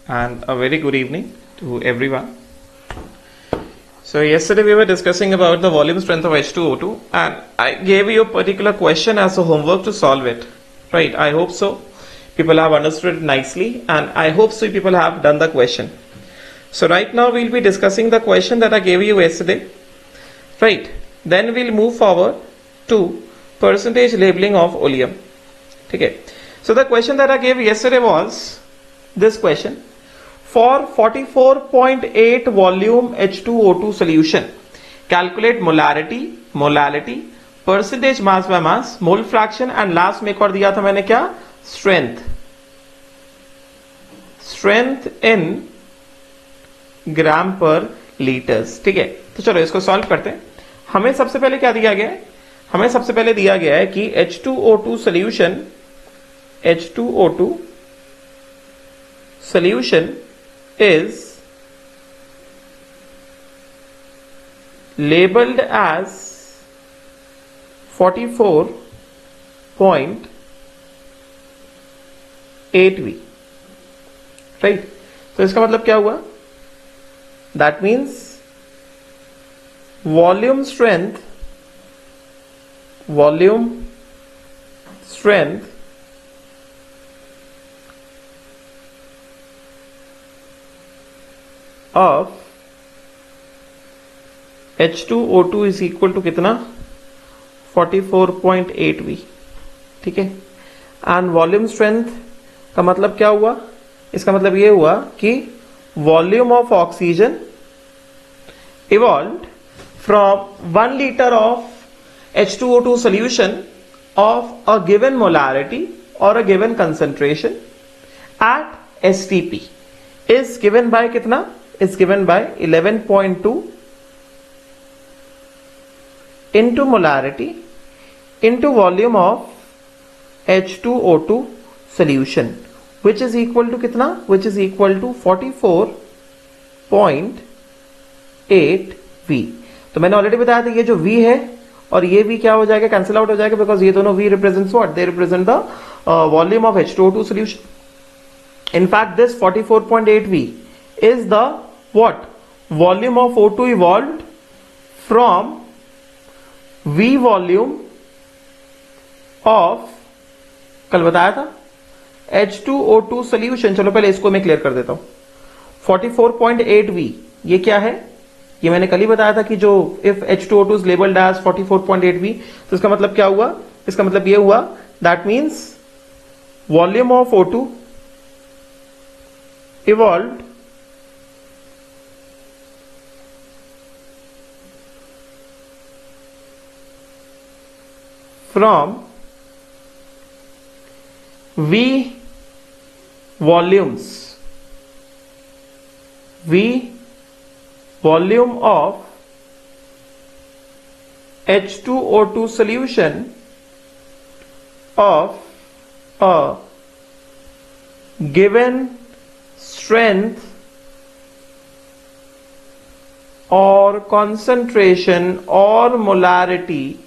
and a very good evening to everyone. So yesterday we were discussing about the volume strength of H2O2 and I gave you a particular question as a homework to solve it. Right, I hope so. People have understood it nicely and I hope so people have done the question. So right now we'll be discussing the question that I gave you yesterday. Right, then we'll move forward to percentage labeling of oleum. Okay. So the question that I gave yesterday was this question. For 44.8 volume H2O2 solution, calculate molality, percentage mass by mass, mole fraction and last में एक और दिया था मैंने क्या, strength in gram per litres. ठीक है, तो चलो इसको सॉल्व करते हैं. हमें सबसे पहले क्या दिया गया है, हमें सबसे पहले दिया गया है कि H2O2 solution is labeled as 44.8V. Right, तो इसका मतलब क्या हुआ, that means volume strength of H2O2 is equal to कितना, 44.8V. ठीक है, एंड वॉल्यूम स्ट्रेंथ का मतलब क्या हुआ, इसका मतलब ये हुआ कि volume of oxygen evolved from 1 liter of H2O2 solution of a given molarity or a given concentration at STP is given by कितना, is given by 11.2 into molarity into volume of H2O2 solution which is equal to कितना, which is equal to 44.8V. तो मैंने already बताया था ये जो V है और ये V क्या हो जाएगा, कैंसिल आउट हो जाएगा, बिकॉज ये दोनों V represents what, they represent the volume of H2O2 solution. In fact, this 44.8V is the what, volume of O2 evolved from V volume of, कल बताया था, H2O2 solution. चलो पहले इसको मैं क्लियर कर देता हूं. 44.8V ये क्या है, ये मैंने कल ही बताया था कि जो if H2O2 is labeled as 44.8V, तो इसका मतलब क्या हुआ, इसका मतलब ये हुआ, that means volume of O2 evolved from V volume of H2O2 solution of a given strength or concentration or molarity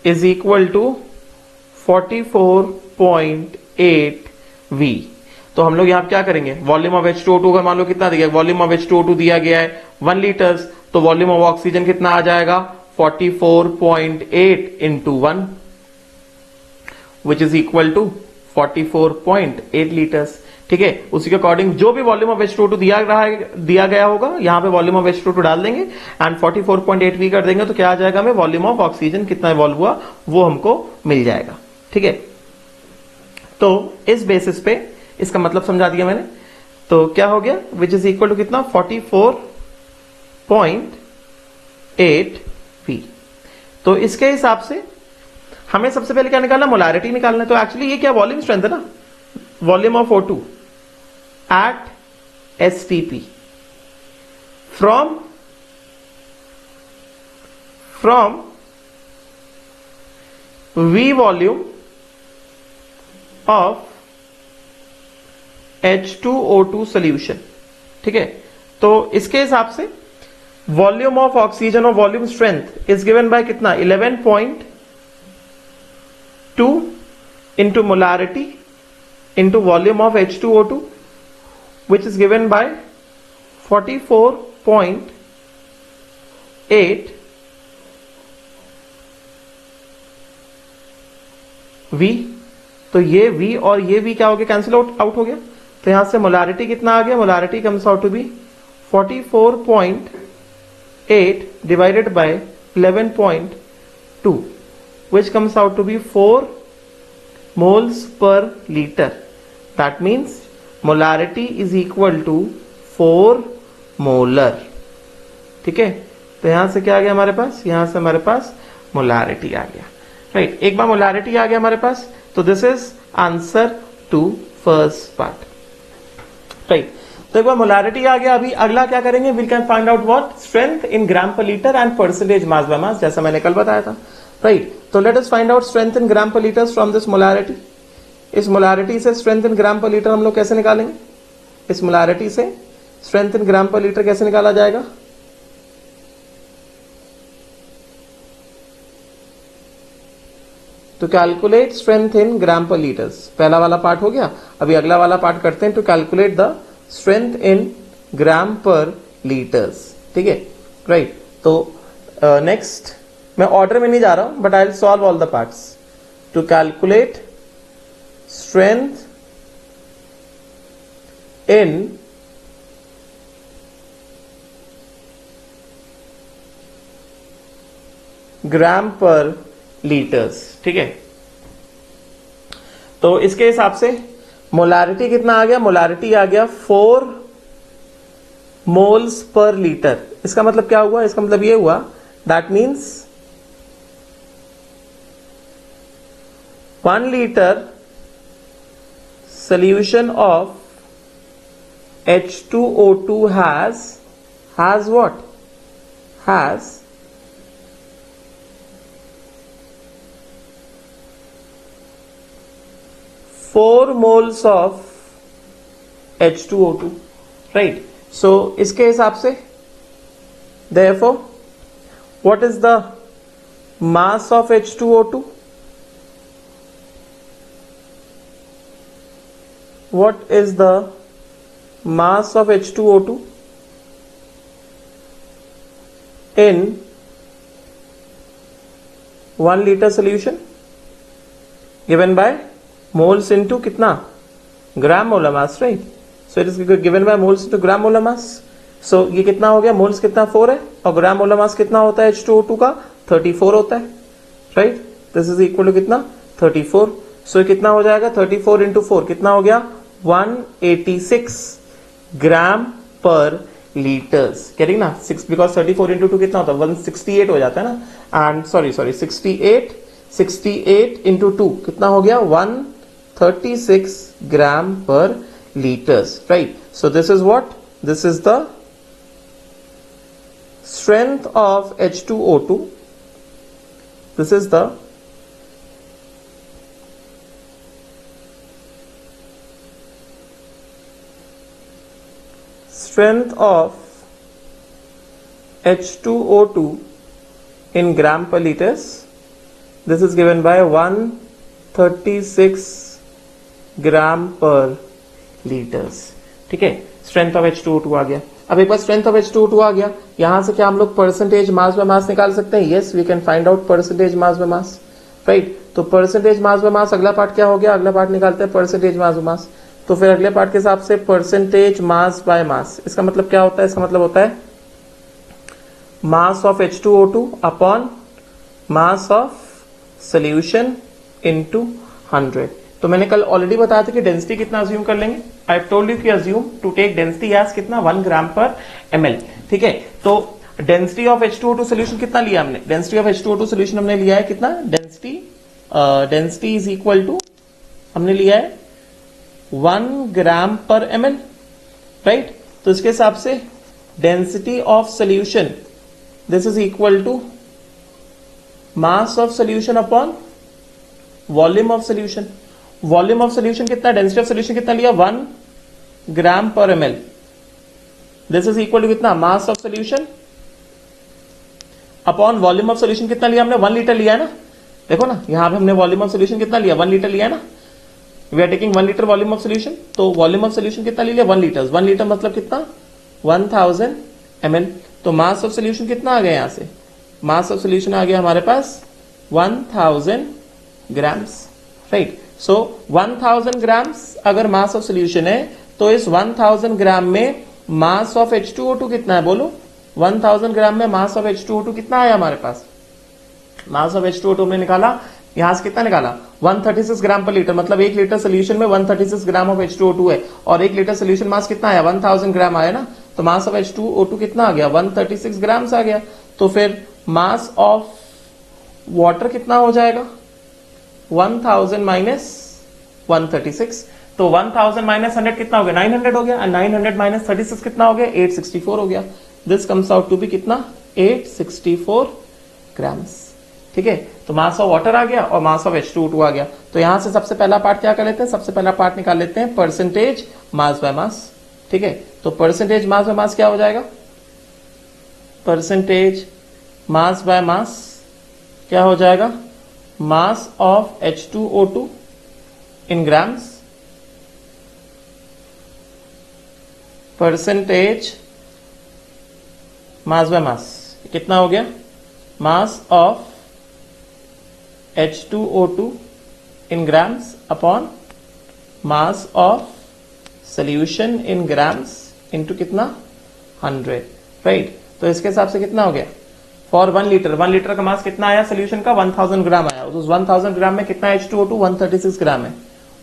is equal to 44.8V. तो हम लोग यहां क्या करेंगे, वॉल्यूम ऑफ H2O2 का मान लो कितना दिया, वॉल्यूम ऑफ H2O2 दिया गया है 1 लीटर्स, तो वॉल्यूम ऑफ ऑक्सीजन कितना आ जाएगा, 44.8 into 1 which is equal to 44.8 litres. ठीक है, उसी के अकॉर्डिंग जो भी वॉल्यूम ऑफ H2O2 दिया गया होगा, यहां पे वॉल्यूम ऑफ H2O2 डाल देंगे एंड 44.8V कर देंगे, तो क्या आ जाएगा, हमें वॉल्यूम ऑफ ऑक्सीजन कितना इवॉल्व हुआ वो हमको मिल जाएगा. ठीक है, तो इस बेसिस पे इसका मतलब समझा दिया मैंने. तो क्या हो गया, विच इज इक्वल टू कितना, 44.8V. तो इसके हिसाब से हमें सबसे पहले क्या निकालना, मोलारिटी निकालना है. तो एक्चुअली ये क्या, वॉल्यूम स्ट्रेंथ है ना, volume of O2 at STP from V volume of H2O2 solution. ठीक है, तो इसके हिसाब से वॉल्यूम ऑफ ऑक्सीजन और volume strength is given bye कितना, 11.2 into molarity into volume of H2O2, which is given by 44.8 V। तो ये V और ये V क्या हो गया, कैंसिल आउट हो गया। तो यहां से मोलारिटी कितना आ गया, molarity comes out to be 44.8 divided by 11.2, which comes out to be 4 moles per liter. That means molarity is equal to 4 molar। ठीक है, तो यहां से क्या आ गया हमारे पास, यहां से हमारे पास मोलारिटी आ गया, राइट। एक बार मोलारिटी आ गया हमारे पास, तो this is answer to first part, right. तो एक बार मोलारिटी आ गया, अभी अगला क्या करेंगे, we can find out what, strength in gram per litre and percentage mass by mass, जैसा मैंने कल बताया था, राइट। तो let us find out strength in gram per litre from this molarity. इस मोलारिटी से strength in gram per litre हम लोग कैसे निकालेंगे, इस मोलारिटी से strength in gram per litre कैसे निकाला जाएगा। तो calculate strength in gram per litres, पहला वाला पार्ट हो गया। अभी अगला वाला पार्ट करते हैं, to calculate the strength in gram per litres, ठीक है, राइट। तो नेक्स्ट मैं ऑर्डर में नहीं जा रहा हूं, but I will solve all the parts. To calculate strength in gram per litres, ठीक है। तो इसके हिसाब से मोलारिटी कितना आ गया, मोलारिटी आ गया 4 मोल्स पर लीटर। इसका मतलब क्या हुआ, इसका मतलब ये हुआ, that means 1 litre solution of H2O2 has what, has 4 moles of H2O2, right? So इसके हिसाब से therefore what is the mass of H2O2? What is the mass of H2O2 in 1 liter solution given by moles into कितना, gram molar mass, right. So it is given by moles into gram molar mass. So ये कितना हो गया, moles कितना 4 है, और ग्राम molar मास कितना होता है H2O2 का, 34 होता है, right. This is equal to कितना, 34। सो कितना हो जाएगा, 34 इंटू 4 कितना हो गया, 186 ग्राम पर लीटर्स, कह ना 6, बिकॉज 34 इंटू 2 कितना होता है, 168 हो जाता है ना, एंड सॉरी 68 इंटू 2 कितना हो गया, 136 ग्राम पर liters, right? So this is what, this is the strength of H2O2, this is the strength of H2O2 in gram per liters. This is given by 136 gram per litres, ठीक है। Strength of H2O2 आ गया। अब एक बार strength of H2O2 आ गया, यहां से क्या हम लोग परसेंटेज मास बाय मास निकाल सकते हैं, yes we can find out percentage mass by mass, right. तो परसेंटेज मास बाय मास, अगला पार्ट क्या हो गया, अगला पार्ट निकालते हैं परसेंटेज मास बाय मास। तो फिर अगले पार्ट के हिसाब से परसेंटेज मास बाय मास, इसका मतलब क्या होता है, इसका मतलब होता है मास of H2O2 upon mass of solution into 100। तो मैंने कल ऑलरेडी बताया था कि डेंसिटी कितना अज्यूम कर लेंगे, आई हैव टोल्ड यू कि assume to take density as कितना, 1 ग्राम पर ml, ठीक है। तो डेंसिटी ऑफ H2O2 सोल्यूशन कितना लिया हमने, डेंसिटी ऑफ H2O2 सोल्यूशन हमने लिया है कितना, डेंसिटी इज इक्वल टू हमने लिया है 1 ग्राम पर ml, राइट। तो इसके हिसाब से density of solution, this is equal to mass of solution upon volume of solution. Volume of solution कितना, डेंसिटी ऑफ सोल्यूशन कितना लिया, 1 gram per ml, this is equal to कितना, mass of solution upon volume of solution कितना लिया हमने, 1 litre लिया है ना, देखो ना यहां पे हमने वॉल्यूम ऑफ सोल्यूशन कितना लिया, 1 लीटर लिया है ना। We are taking 1 litre volume of solution, तो वॉल्यूम ऑफ सोल्यूशन कितना ले लिया 1 लीटर, 1 लीटर मतलब कितना 1000 ml। तो मास ऑफ सोल्यूशन कितना आ गया यहां से, मास ऑफ सोल्यूशन आ गया हमारे पास 1000 ग्राम्स, राइट। सो 1000 ग्राम्स अगर मास ऑफ सोल्यूशन है तो इस 1000 ग्राम में मास ऑफ H2O2 कितना है, बोलो 1000 ग्राम में मास ऑफ H2O2 कितना आया हमारे पास, मास ऑफ H2O2 हमने निकाला, यहां से कितना निकाला 136 ग्राम पर लीटर, मतलब 1 लीटर सोल्यूशन में 136 ग्राम ऑफ H2O2 है, और 1 लीटर सोल्यूशन मास कितना आया 1000 ग्राम आया ना, तो मास ऑफ H2O2 कितना आ गया 136 ग्राम्स आ गया। तो फिर मास ऑफ वाटर कितना हो जाएगा 1000 माइनस 136, तो 1000 माइनस 100 कितना हो गया 900 हो गया, और 900 माइनस 36 कितना हो गया 864 हो गया। This comes out to be कितना 864 ग्राम्स, ठीक है। तो मास ऑफ वाटर आ गया और मास ऑफ H2O2 आ गया। तो यहां से सबसे पहला पार्ट क्या कर लेते हैं, सबसे पहला पार्ट निकाल लेते हैं परसेंटेज मास बाय मास, ठीक है। तो परसेंटेज मास बाय मास क्या हो जाएगा, परसेंटेज मास बाय मास क्या हो जाएगा, मास of H2O2 in grams, percentage mass by मास कितना हो गया, मास of H2O2 in grams upon mass of solution in grams into कितना 100, राइट। तो इसके हिसाब से कितना हो गया, फॉर 1 लीटर, 1 लीटर का मास कितना आया सोल्यूशन का 1000 ग्राम आया, तो 1000 ग्राम में कितना H2O2 136 ग्राम है,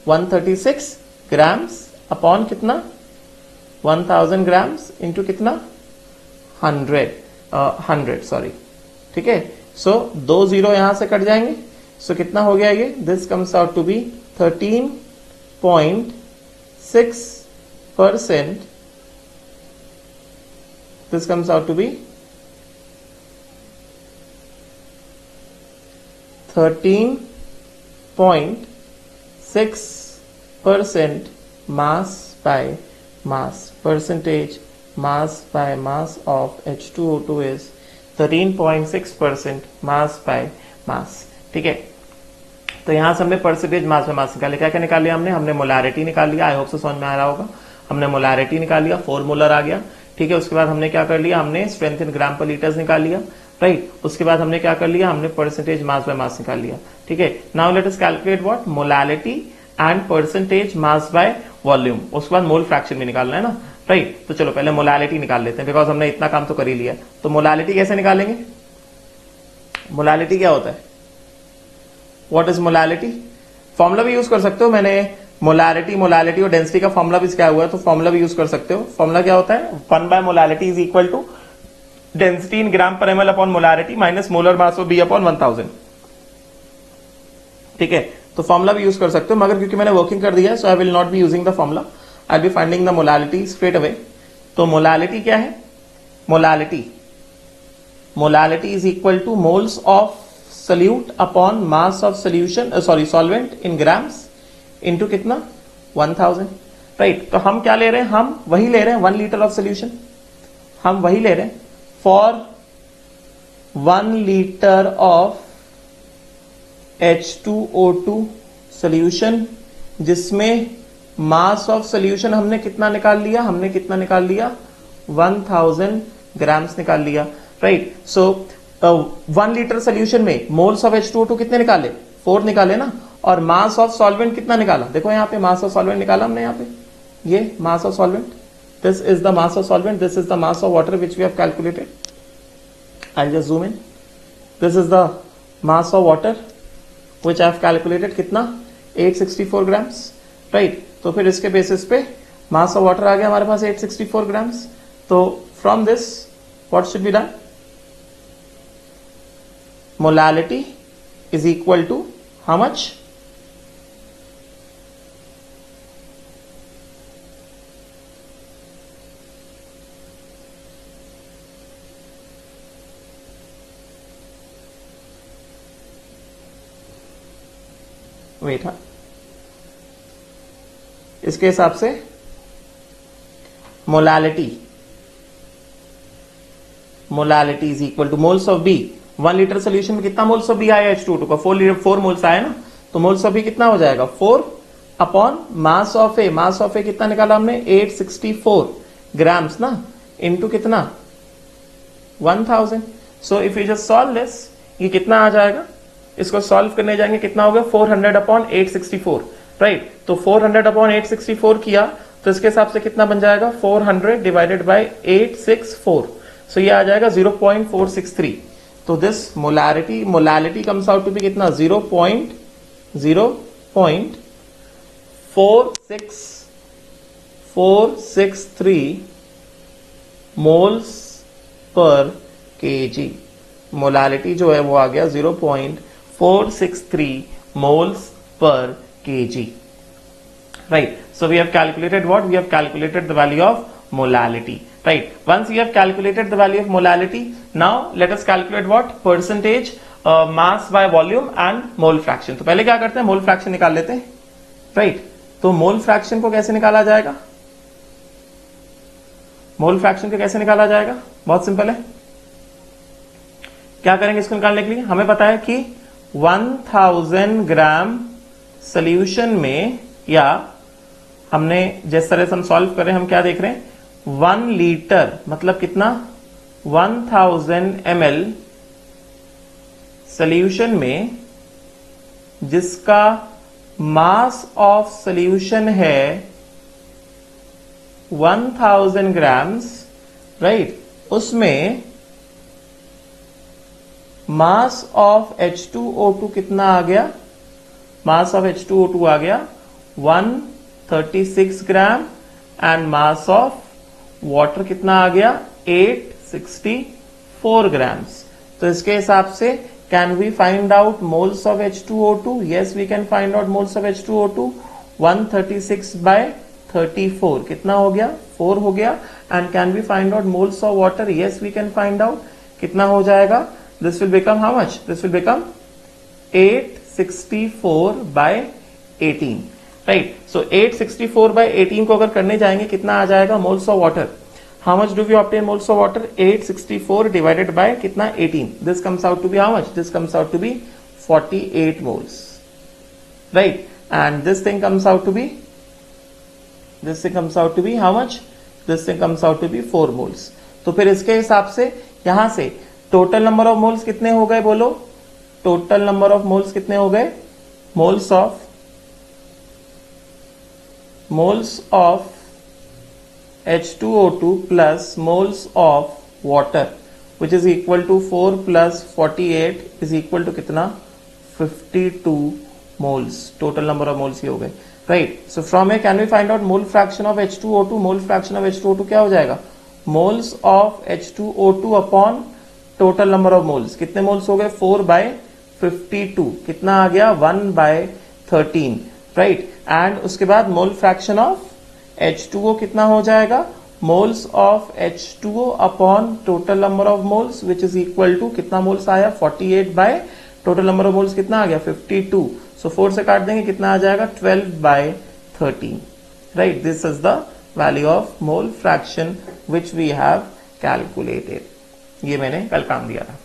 136 ग्राम्स अपॉन कितना 1000 ग्राम्स इंटू कितना 100 सॉरी, ठीक है। सो 2 जीरो यहां से कट जाएंगे, सो कितना हो गया ये, this comes out to be 13.6%, this comes out to be 13.6% mass by mass, percentage mass by mass of H2O2 is 13.6% mass by mass, ठीक है। तो यहां से हमने परसेंटेज मास बाय मास निकाले, क्या क्या निकाल लिया हमने मोलारिटी निकाल लिया, आई होप से समझ में आ रहा होगा, हमने मोलारिटी निकाल लिया 4 मोलर आ गया, ठीक है। उसके बाद हमने क्या कर लिया, हमने strength in gram per litres निकाल लिया, राइट। उसके बाद हमने क्या कर लिया, हमने परसेंटेज मास बाय मास निकाल लिया, ठीक है। Now let us calculate what, molality and percentage mass by volume, उसके बाद मोल फ्रैक्शन भी निकालना है ना, राइट। तो चलो पहले मोलालिटी निकाल लेते हैं, बिकॉज हमने इतना काम तो कर ही लिया। तो मोलालिटी कैसे निकालेंगे, मोलालिटी क्या होता है, व्हाट इज मोलालिटी, फॉर्मूला भी यूज कर सकते हो, मैंने मोलालिटी और डेंसिटी का फॉर्मूला भी क्या हुआ है, तो फॉर्मूला भी यूज कर सकते हो। फॉर्मूला क्या होता है, 1 by molality is equal to density in gram per ml upon molarity minus molar mass of B upon 1000, ठीक है। तो फॉर्मूला भी यूज कर सकते हो, मगर क्योंकि मैंने वर्किंग कर दिया है, so I will not be using the formula, I be finding the molality straight away. तो मोलालिटी क्या है, molality is equal to moles of solute upon mass of solution, sorry solvent in grams into कितना 1000, right. तो हम क्या ले रहे हैं, हम वही ले रहे हैं 1 लीटर ऑफ सोल्यूशन, हम वही ले रहे हैं for 1 litre of H2O2 solution, जिसमें मास ऑफ सोल्यूशन हमने कितना निकाल लिया, 1000 ग्राम्स निकाल लिया, राइट। सो 1 लीटर सोल्यूशन में मोल्स ऑफ H2O2 कितने निकाले 4 निकाले ना, और मास ऑफ सॉल्वेंट कितना निकाला, देखो यहाँ पे मास ऑफ सॉल्वेंट निकाला हमने, यहाँ पे ये mass of solvent, this is the mass of solvent, this is the mass of water which we have calculated, I'll just zoom in, this is the mass of water which I have calculated, कितना 864 grams, right। तो फिर इसके basis पे mass of water आ गया हमारे पास 864 grams। तो from this what should be done, molality is equal to how much, wait, हाँ इसके हिसाब से molality is equal to moles of B, 1 litre solution में कितना मोल्स ऑफ बी आया H2O2 का 4 मोल्स आया ना, तो मोल्स ऑफ बी कितना हो जाएगा 4 upon mass of A, mass of A कितना निकाला हमने 864 ग्राम्स ना, इनटू कितना 1000. So if you just solve this, ये कितना आ जाएगा, इसको सॉल्व करने जाएंगे कितना होगा 400 अपॉन 864, राइट. तो 400 अपॉन 864 किया तो इसके हिसाब से कितना बन जाएगा 400 डिवाइडेड बाय 864. सो ये आ जाएगा 0.463. तो this molality comes out to be कितना 0.463 मोल्स पर केजी. मोलालिटी जो है वो आ गया 0.463 moles per kg. Right. So we have calculated what? We have calculated the value of molality. Right. Once you have calculated the value of molality, now let us calculate what? Percentage mass by volume and mole fraction. तो पहले क्या करते हैं, mole fraction निकाल लेते हैं. Right. तो mole fraction को कैसे निकाला जाएगा, मोल फ्रैक्शन को कैसे निकाला जाएगा, बहुत सिंपल है. क्या करेंगे इसको निकालने के लिए, हमें पता है कि 1000 ग्राम सोल्यूशन में, या हमने जिस तरह से हम सॉल्व कर रहे हैं, हम क्या देख रहे हैं 1 लीटर मतलब कितना 1000 ml सोल्यूशन में जिसका मास ऑफ सोल्यूशन है 1000 ग्राम्स, राइट, उसमें मास ऑफ H2O2 कितना आ गया, मास ऑफ H2O2 आ गया 136 gram and mass of water कितना आ गया 864 ग्राम्स. तो इसके हिसाब से can we find out moles of H2O2? Yes, we can find out moles of H2O2. 136 by 34 कितना हो गया 4 हो गया. And can we find out moles of water? Yes, we can find out. कितना हो जाएगा, this will become how much? This will become 864 by 18, right? So 864 by 18 को अगर करने जाएंगे कितना आ जाएगा moles of water? How much do we obtain moles of water? 864 divided by कितना 18. This comes out to be how much? This comes out to be 48 moles, right? And this thing comes out to be, this thing comes out to be how much? This thing comes out to be 4 moles. तो फिर इसके हिसाब से यहां से total number of moles कितने हो गए, बोलो टोटल नंबर ऑफ मोल्स कितने हो गए, moles of H2O2 plus moles of water which is equal to 4 plus 48 is equal to कितना 52 moles. Total number of moles ये हो गए, right. So from A can we find out mole fraction of H2O2? Mole fraction of H2O2 क्या हो जाएगा, moles of H2O2 upon total number of moles. कितने moles हो गए 4 बाय 52, कितना आ गया 1 बाय 13, राइट. एंड उसके बाद मोल फ्रैक्शन ऑफ H2O कितना हो जाएगा, moles of H2O upon total number of moles which is equal to कितना मोल्स आया 48 by total number of moles कितना आ गया 52. सो 4 से काट देंगे कितना आ जाएगा 12 by 13, right. This is the value of mole fraction which we have calculated. ये मैंने कल काम दिया था,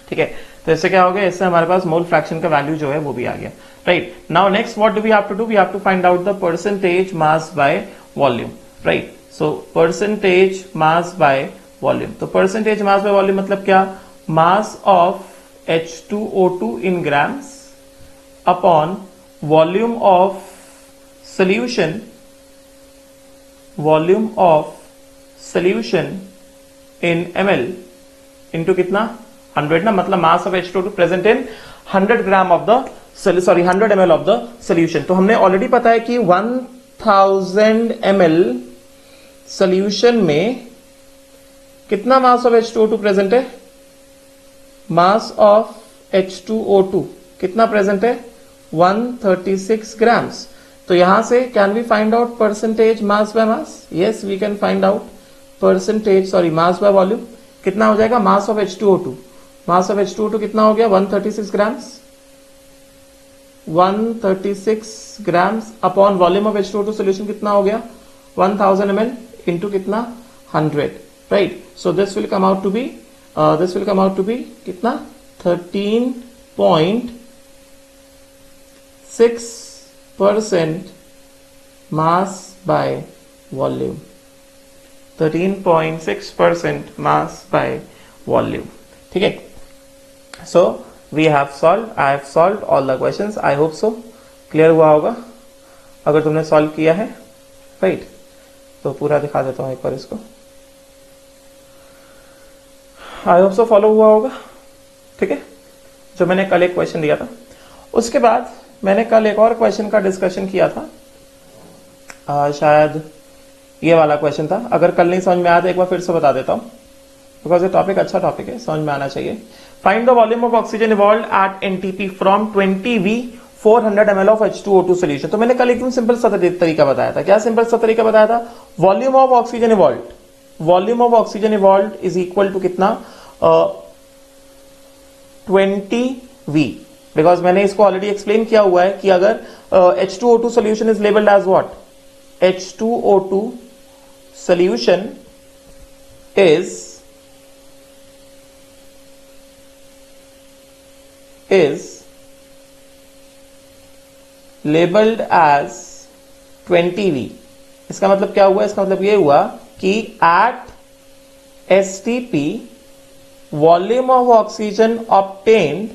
ठीक है. तो इससे क्या हो गया, इससे हमारे पास मोल फ्रैक्शन का वैल्यू जो है वो भी आ गया, right. Now next what do we have to do, we have to find out the percentage mass by volume, right. So percentage mass by volume. तो परसेंटेज मास बाय वॉल्यूम मतलब क्या, mass of H2O2 in grams upon volume of solution, volume of solution in ml into कितना 100 ना, मतलब mass of H2O2 present in 100 gram of the 100 ml of the solution. तो हमने already पता है कि 1000 ml सोल्यूशन में कितना मास ऑफ H2O2 प्रेजेंट है, मास ऑफ H2O2 कितना प्रेजेंट है 136 ग्राम्स. तो यहां से can we find out percentage mass by mass? Yes, we can find out percentage mass by volume. कितना हो जाएगा, मास of H2O2, mass of H2O2 कितना हो गया 136 grams, 136 grams upon volume of H2O2 solution कितना हो गया 1000 ml इंटू कितना 100, right. So this will come out to be कितना 13.6 percent mass by volume. 13.6% mass by volume. ठीक है. So we have solved. I have solved all the questions. I hope so. Clear हुआ होगा. अगर तुमने solve किया है, राइट, तो पूरा दिखा देता हूं एक बार इसको. आई होप सो फॉलो हुआ होगा. ठीक है. जो मैंने कल एक क्वेश्चन दिया था, उसके बाद मैंने कल एक और क्वेश्चन का डिस्कशन किया था. शायद ये वाला क्वेश्चन था. अगर कल नहीं समझ में आया तो एक बार फिर से बता देता हूं, बिकॉज ये टॉपिक अच्छा टॉपिक है, समझ में आना चाहिए. Find the volume of oxygen evolved at NTP from 20V 400 ml of H2O2 solution. तो मैंने कल एकदम सिंपल सा तरीका बताया था. क्या सिंपल सा तरीका बताया था? Volume of oxygen evolved, volume of oxygen evolved is equal to कितना? 20V. बिकॉज मैंने इसको ऑलरेडी एक्सप्लेन किया हुआ है कि अगर H2O2 solution is labelled as what? H2O2 solution is labeled as 20V. इसका मतलब क्या हुआ? इसका मतलब ये हुआ कि at STP volume of oxygen obtained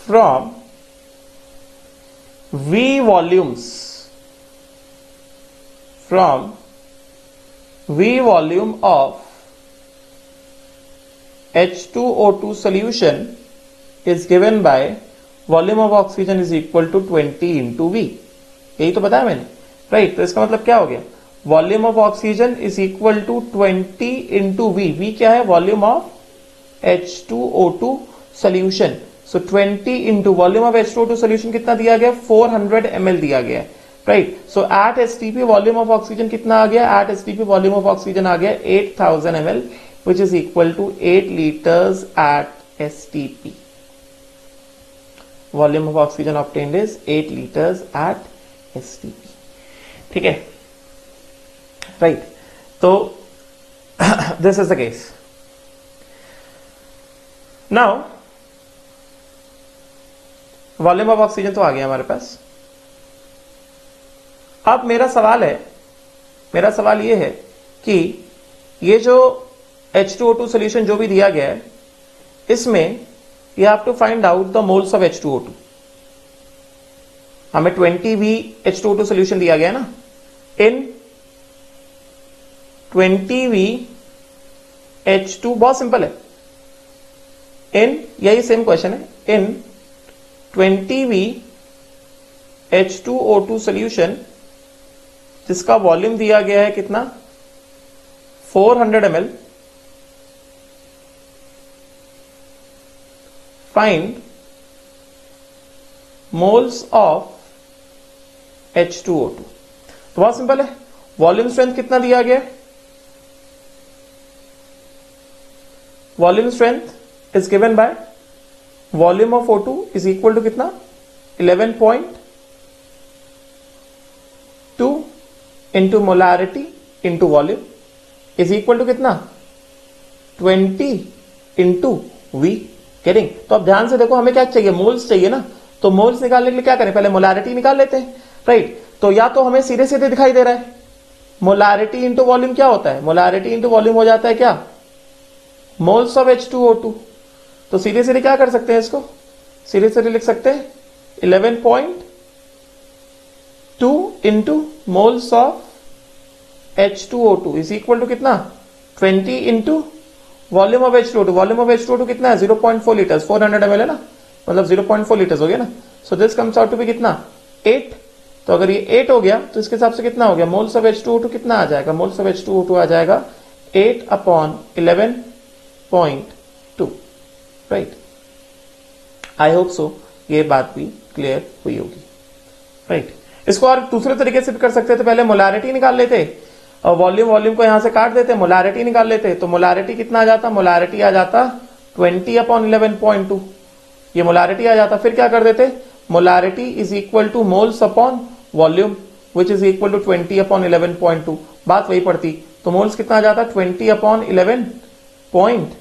from V volumes, from V volume of H2O2 solution is given by volume of oxygen is equal to 20 into V. यही तो बताया मैंने, राइट. तो इसका मतलब क्या हो गया? Volume of oxygen is equal to 20 into V. V क्या है? Volume of H2O2 solution. So 20 into volume of H2O2 solution कितना दिया गया? 400 ml दिया गया है, right. So at STP volume of oxygen कितना आ गया? At STP volume of oxygen आ गया 8000 ml, which is equal to 8 litres at STP. Volume of oxygen obtained is 8 litres at STP. ठीक है, राइट. तो this is the case. Now volume of oxygen तो आ गया हमारे पास. अब मेरा सवाल ये है कि ये जो H2O2 सोल्यूशन जो भी दिया गया है, इसमें you have to find out the moles of H2O2. हमें 20V H2O2 सोल्यूशन दिया गया ना. इन 20V H2, बहुत सिंपल है. इन, यही सेम क्वेश्चन है. इन 20V H2O2 सोल्यूशन जिसका वॉल्यूम दिया गया है कितना? 400 ml. Find moles of H2O2. तो बहुत सिंपल है. वॉल्यूम स्ट्रेंथ कितना दिया गया? Volume strength is given by volume of O2 is equal to कितना? 11.2 into molarity into volume is equal to कितना? 20 इंटू वी. गेटिंग? तो अब ध्यान से देखो, हमें क्या चाहिए? मोल्स चाहिए ना. तो मोल्स निकालने के लिए क्या करें? पहले मोलारिटी निकाल लेते हैं, राइट. तो या तो हमें सीधे सीधे दिखाई दे रहा है, मोलारिटी इंटू वॉल्यूम क्या होता है? मोलारिटी इंटू वॉल्यूम हो जाता है क्या? Moles of H2O2. तो सीधे सीधे क्या कर सकते हैं? इसको सीधे सीधे लिख सकते हैं 11.2 into moles of H2O2 is equal to कितना? 20 into volume of H2O2. Volume of H2O2 कितना है? 0.4 लीटर्स. 400 ml है ना, मतलब 0.4 लीटर्स हो गया ना. So this comes out to be कितना? 8. तो अगर ये 8 हो गया तो इसके हिसाब से कितना हो गया? मोल्स ऑफ H2O2 कितना आ जाएगा? मोल्स ऑफ H2O2 आ जाएगा 8/11.2, राइट. आई होप सो ये बात भी क्लियर हुई होगी, राइट. इसको और दूसरे तरीके से भी कर सकते थे. पहले मोलारिटी निकाल लेते और वॉल्यूम को यहां से काट देते, मोलारिटी निकाल लेते. तो मोलारिटी कितना आ जाता? मोलारिटी आ जाता 20/11.2. ये मोलारिटी आ जाता. फिर क्या कर देते? Molarity is equal to moles upon volume which is equal to 20/11.2. बात वही पड़ती. तो मोल्स कितना आ जाता? 20/11.2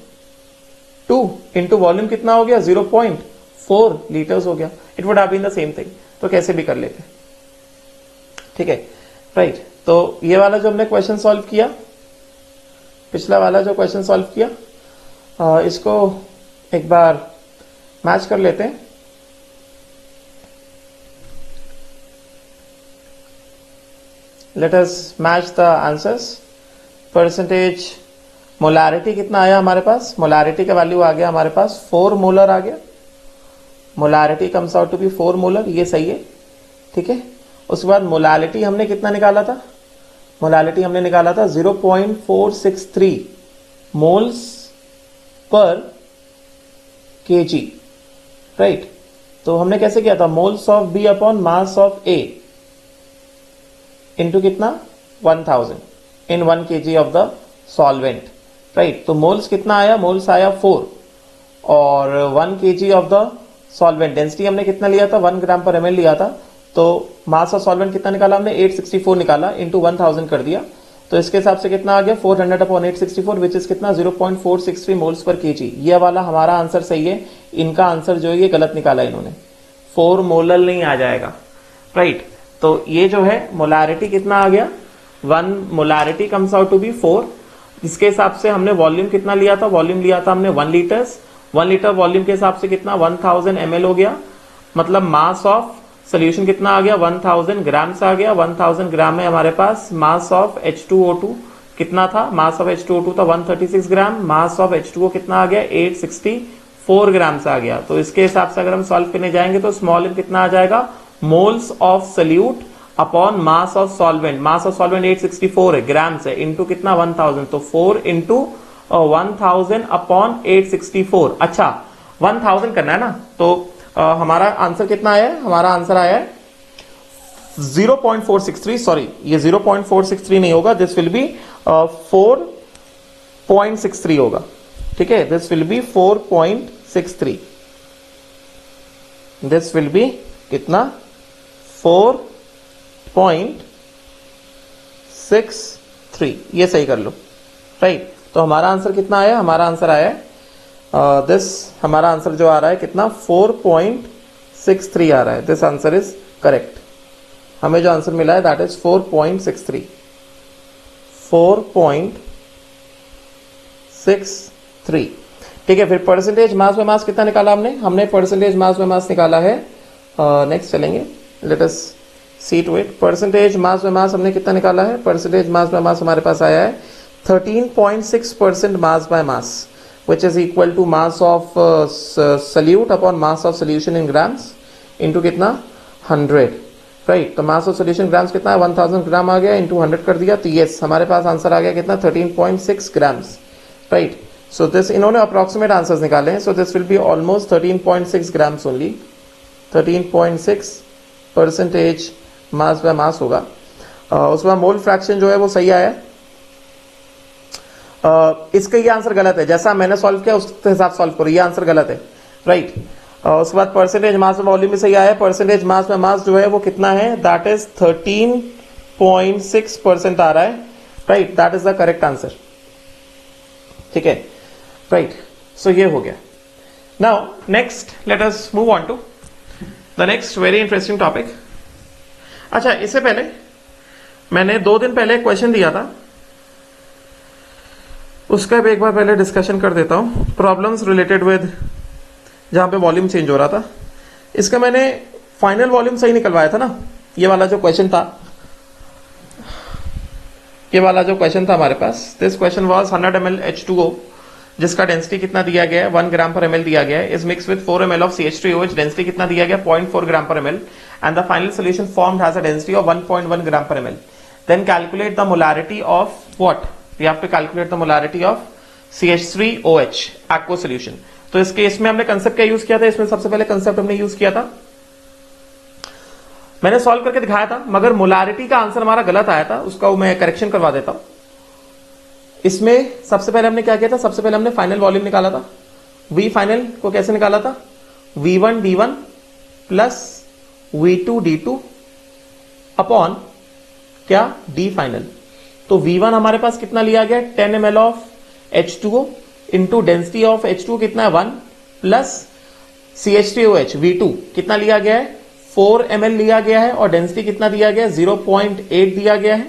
2 इंटू वॉल्यूम कितना हो गया 0.4 लीटर्स हो गया. It would have been the same thing. तो कैसे भी कर लेते. ठीक है, राइट. तो ये वाला जो हमने क्वेश्चन सॉल्व किया, पिछला वाला जो क्वेश्चन सॉल्व किया, इसको एक बार मैच कर लेते हैं. Let us match the answers. Percentage molarity कितना आया हमारे पास, मोलारिटी का वैल्यू आ गया हमारे पास 4 मोलर आ गया. Molarity comes out to be 4 molar, ये सही है. ठीक है, उसके बाद मोलालिटी हमने कितना निकाला था, मोलालिटी हमने निकाला था 0.463 मोल्स पर केजी. राइट. तो हमने कैसे किया था, moles of B upon mass of A into कितना 1000 in 1 kg of the solvent. Right. तो मोल्स कितना आया, मोल्स आया 4 और 1 kg of the solvent. Density हमने कितना लिया था, 1 ग्राम पर एमएल लिया था. तो मास ऑफ सॉल्वेंट कितना निकाला हमने, 864 निकाला, इंटू 1000 कर दिया. तो इसके हिसाब से कितना आ गया 400 अपॉन 864 विच इज कितना 0.463 मोल्स पर केजी. ये वाला हमारा आंसर सही है. इनका आंसर जो है ये गलत निकाला इन्होंने, 4 मोलर नहीं आ जाएगा. राइट. तो ये जो है मोलारिटी कितना आ गया, 1 molarity comes out to be 4. इसके हिसाब से हमने वॉल्यूम कितना लिया था, वॉल्यूम लिया था हमने 1 लीटर्स. 1 लीटर वॉल्यूम के हिसाब से कितना 1000 ml हो गया. मतलब मास ऑफ सोल्यूशन कितना आ गया 1000 ग्राम्स आ गया. 1000 ग्राम में हमारे पास मास ऑफ H2O2 कितना था, मास ऑफ H2O2 था 136 ग्राम. मास ऑफ H2O कितना आ गया 864 ग्राम्स आ गया. तो इसके हिसाब से अगर हम सॉल्व करने जाएंगे तो स्मॉल m कितना आ जाएगा, moles of solute upon mass of solvent. Mass of solvent 864 है, ग्राम्स है, इंटू कितना 1000. तो 4 इंटू 1000 अपॉन 864. अच्छा 1000 करना है ना. तो हमारा आंसर कितना आया है, हमारा आंसर आया है 0.463. सॉरी, ये 0.463 नहीं होगा, दिस विल बी 4.63 होगा. ठीक है, this will be 4.63. This will be कितना 4.63. ये सही कर लो. राइट. तो हमारा आंसर कितना आया, हमारा आंसर आया है हमारा आंसर जो आ रहा है कितना 4.63 आ रहा है. This answer is correct. हमें जो आंसर मिला है दैट इज 4.63. 4.63. ठीक है. फिर परसेंटेज मास बाय मास कितना निकाला हमने परसेंटेज मास बाय मास निकाला है. नेक्स्ट चलेंगे, let us see to it. Percentage mass by mass हमने कितना निकाला है, परसेंटेज मास बाय मास हमारे पास आया है 13.6% मास by mass, which is equal to mass of solute upon mass of solution in grams into कितना 100. राइट. तो mass of solution grams कितना है 1000 ग्राम आ गया, इंटू 100 कर दिया. तो यस हमारे पास आंसर आ गया कितना 13.6 ग्राम्स. राइट. सो दिस इन्होंने अप्रोक्सीमेट आंसर्स निकाले हैं. सो this will be almost 13.6 grams only. 13.6 percentage mass by मास होगा. उसके बाद मोल फ्रैक्शन जो है वो सही आया. इसका ये आंसर गलत है, जैसा मैंने सॉल्व किया उसके हिसाब सॉल्व करो, ये आंसर गलत है. राइट. उसके बाद परसेंटेज मास वॉल्यूम में सही आया. परसेंटेज मास में मास जो है वो कितना है, दैट इज 13.6% आ रहा है. Right. That is the correct answer. ठीक है. राइट. सो ये हो गया. Now next let us move on to the next very interesting topic. अच्छा, इससे पहले मैंने 2 दिन पहले क्वेश्चन दिया था, उसका भी एक बार पहले डिस्कशन कर देता हूं. प्रॉब्लम्स रिलेटेड विद जहां पे वॉल्यूम चेंज हो रहा था. इसका मैंने फाइनल वॉल्यूम सही निकलवाया था ना. ये वाला जो क्वेश्चन था, ये वाला जो क्वेश्चन था हमारे पास, this question was 100 ml H2O जिसका डेंसिटी कितना दिया गया है 1 ग्राम पर ml दिया गया है, is mix with 4 ml of CH3OH. Density कितना दिया गया 0.4 gram per ml and the final solution formed has a density of 1.1 gram per ml. Then calculate the molarity of what, we have to calculate the molarity of CH3OH aqua solution. तो इस case में हमने concept क्या use किया था, इसमें सबसे पहले कंसेप्ट हमने यूज किया था, मैंने सॉल्व करके दिखाया था, मगर मोलारिटी का आंसर हमारा गलत आया था, उसका मैं करेक्शन करवा देता हूं. इसमें सबसे पहले हमने क्या किया था, सबसे पहले हमने फाइनल वॉल्यूम निकाला था. वी फाइनल को कैसे निकाला था, V1 D1 plus V2 D2 upon क्या D फाइनल. तो V1 हमारे पास कितना लिया गया 10 ml of H2O into density of H2 कितना है 1 प्लस CH3OH V2 कितना लिया गया है 4 ml लिया गया है और डेंसिटी कितना दिया गया है 0.8 दिया गया है,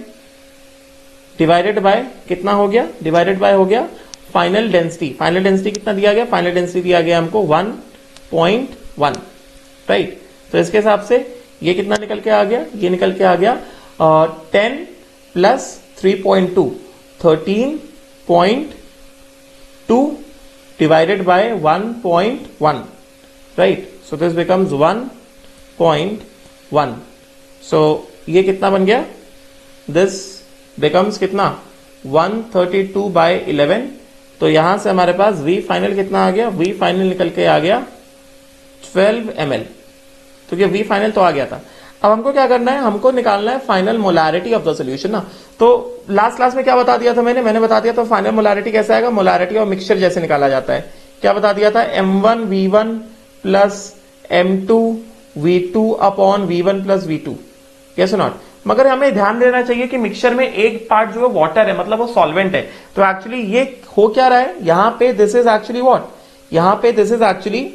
डिवाइडेड बाय कितना हो गया, डिवाइडेड बाय हो गया फाइनल डेंसिटी। फाइनल डेंसिटी कितना दिया गया, फाइनल डेंसिटी दिया गया हमको 1.1, राइट। तो इसके हिसाब से ये कितना निकल के आ गया, ये निकल के आ गया 10 plus 3.2 13.2 divided by 1.1, right? So this becomes 1.1. So ये कितना बन गया, this becomes कितना 132 by 11। तो यहां से हमारे पास V फाइनल कितना आ गया, V फाइनल निकल के आ गया 12 ml। तो ये V फाइनल तो आ गया था। अब हमको क्या करना है, हमको निकालना है final molarity of the solution ना। तो लास्ट क्लास में क्या बता दिया था मैंने बता दिया था फाइनल मोलारिटी कैसे आएगा, मोलारिटी ऑफ मिक्सचर जैसे निकाला जाता है। क्या बता दिया था, M1V1 plus M2V2 upon V1 plus V2, कैसे नॉट। मगर हमें ध्यान देना चाहिए कि मिक्सचर में एक पार्ट जो है वाटर है, मतलब वो सॉल्वेंट है। तो एक्चुअली ये हो क्या रहा है यहां पे, दिस इज एक्चुअली व्हाट, यहां पे दिस इज एक्चुअली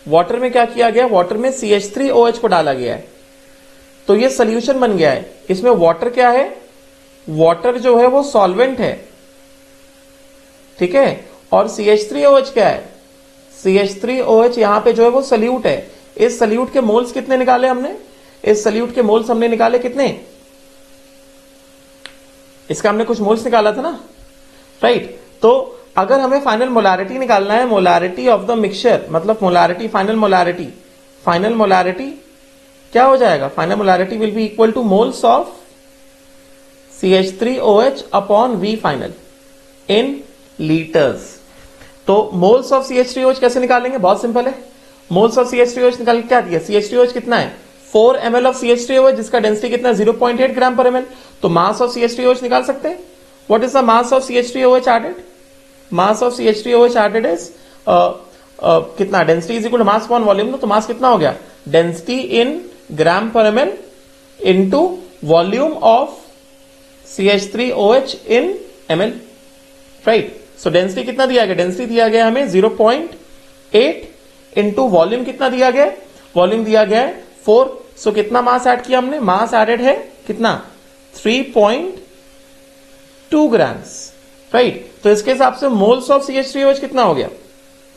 वाटर में क्या किया गया, वाटर में CH3OH को डाला गया है। तो ये सोल्यूशन बन गया है। इसमें वाटर क्या है, वाटर जो है वो सॉल्वेंट है, ठीक है। और CH3OH क्या है, CH3OH यहां पे जो है वो सल्यूट है। इस सल्यूट के मोल्स कितने निकाले हमने, इस सल्यूट के मोल्स हमने निकाले कितने, इसका हमने कुछ मोल्स निकाला था ना, राइट। तो अगर हमें फाइनल मोलारिटी निकालना है, मोलारिटी ऑफ द मिक्सचर, मतलब मोलारिटी, फाइनल मोलारिटी क्या हो जाएगा, final molarity will be equal to moles of CH3OH upon V final in litres. तो मोल्स ऑफ CH3OH कैसे निकालेंगे, बहुत सिंपल है। मोल्स ऑफ CH3OH निकाल क्या दिया, CH3OH कितना है 4 ml ऑफ CH3OH जिसका डेंसिटी कितना 0.8 ग्राम पर ml। तो मास ऑफ CH3OH निकाल सकते हैं। What is the mass of CH3OH added, mass of CH3OH added is कितना, density is equal to mass upon volume. तो मास कितना हो गया, density in gram per ml into volume of CH3OH in ml, right. So density कितना दिया गया, density दिया गया हमें 0.8 इनटू वॉल्यूम कितना दिया गया, वॉल्यूम दिया गया है 4। सो कितना मास ऐड किया हमने, मास एडेड है कितना 3.2 ग्राम्स, राइट। तो इसके हिसाब से मोल्स ऑफ CH3OH कितना हो गया,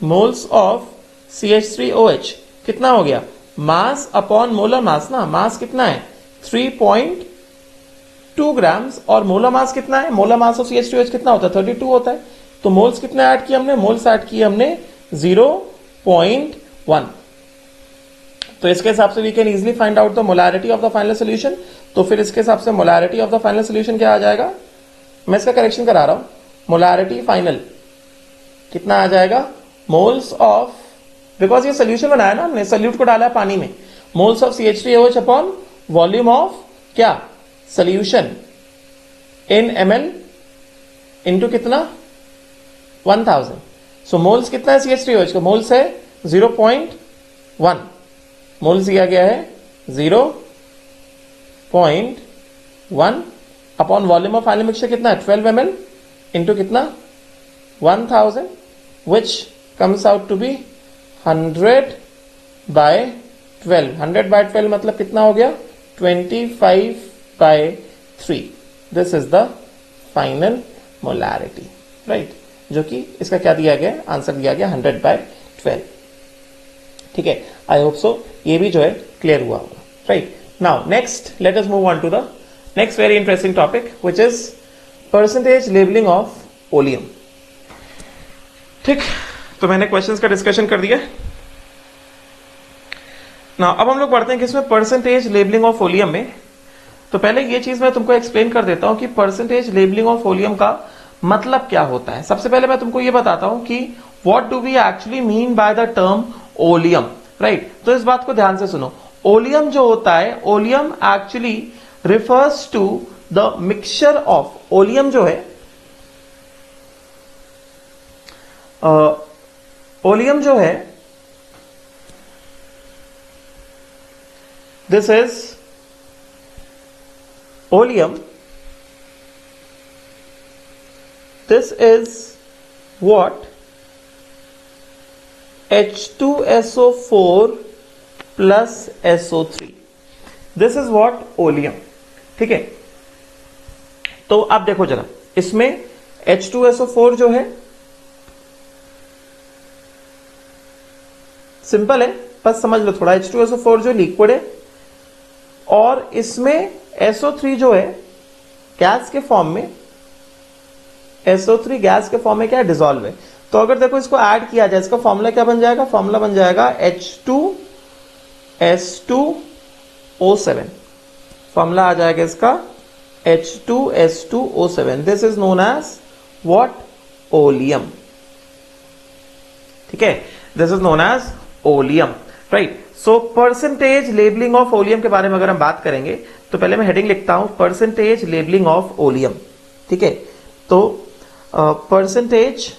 मोल्स ऑफ CH3OH कितना हो गया, मास अपॉन मोलर मास ना, मास कितना है 3.2 ग्राम्स और मोलर मास कितना है, मोलर मास ऑफ CH3OH कितना होता है 32 होता है। तो मोल्स कितने ऐड किए हमने, मोल्स ऐड किए हमने 0.1। तो इसके हिसाब से we can easily find out the molarity of the final solution. तो फिर इसके हिसाब से molarity of the final solution क्या आ जाएगा, मैं इसका करेक्शन करा रहा हूं, मोलारिटी फाइनल कितना आ जाएगा, मोल्स ऑफ, बिकॉज ये सोल्यूशन बनाया ना हमने, सोल्यूट को डाला है पानी में, moles of CH3OH upon volume of क्या सोल्यूशन इन ml इंटू कितना 1000। सो मोल्स कितना है CH3OH का, मोल्स है 0.1, मोल्स दिया गया है 0.1 upon volume of final mixture कितना है 12 ml इंटू कितना 1000 which comes out to be 100 by 12। 100 by 12 मतलब कितना हो गया 25 by 3। This is the final molarity, right, जो कि इसका क्या दिया गया, आंसर दिया गया 100 by 12, ठीक है। आई होप सो ये भी जो है क्लियर हुआ होगा, right. Now next let us move on to the next very interesting topic which is percentage labelling of oleum. ठीक, तो मैंने क्वेश्चंस का डिस्कशन कर दिया। नाउ अब हम लोग पढ़ते हैं कि इसमें परसेंटेज लेबलिंग ऑफ ओलियम में, तो पहले ये चीज मैं तुमको एक्सप्लेन कर देता हूं कि परसेंटेज लेबलिंग ऑफ ओलियम का मतलब क्या होता है। सबसे पहले मैं तुमको ये बताता हूं कि what do we actually mean by the term oleum, right. तो इस बात को ध्यान से सुनो, ओलियम जो होता है, oleum actually refers to the mixture of, oleum जो है, ओलियम जो है this is oleum this is what H2SO4 plus SO3, this is what oleum. ठीक है, तो आप देखो जरा, इसमें H2SO4 जो है सिंपल है, बस समझ लो थोड़ा। H2SO4 जो लिक्विड है, और इसमें SO3 जो है गैस के फॉर्म में, SO3 गैस के फॉर्म में क्या है, डिसॉल्व है। तो अगर देखो इसको ऐड किया जाए, इसका फॉर्मूला क्या बन जाएगा, फॉर्मूला बन जाएगा H2S2O7, फॉर्मूला आ जाएगा इसका H2S2O7। This is known as what, oleum. ठीक है, this is known as oleum, right. So percentage labelling of oleum के बारे में अगर हम बात करेंगे, तो पहले मैं हेडिंग लिखता हूं, परसेंटेज लेबलिंग ऑफ ओलियम। ठीक है, तो परसेंटेज,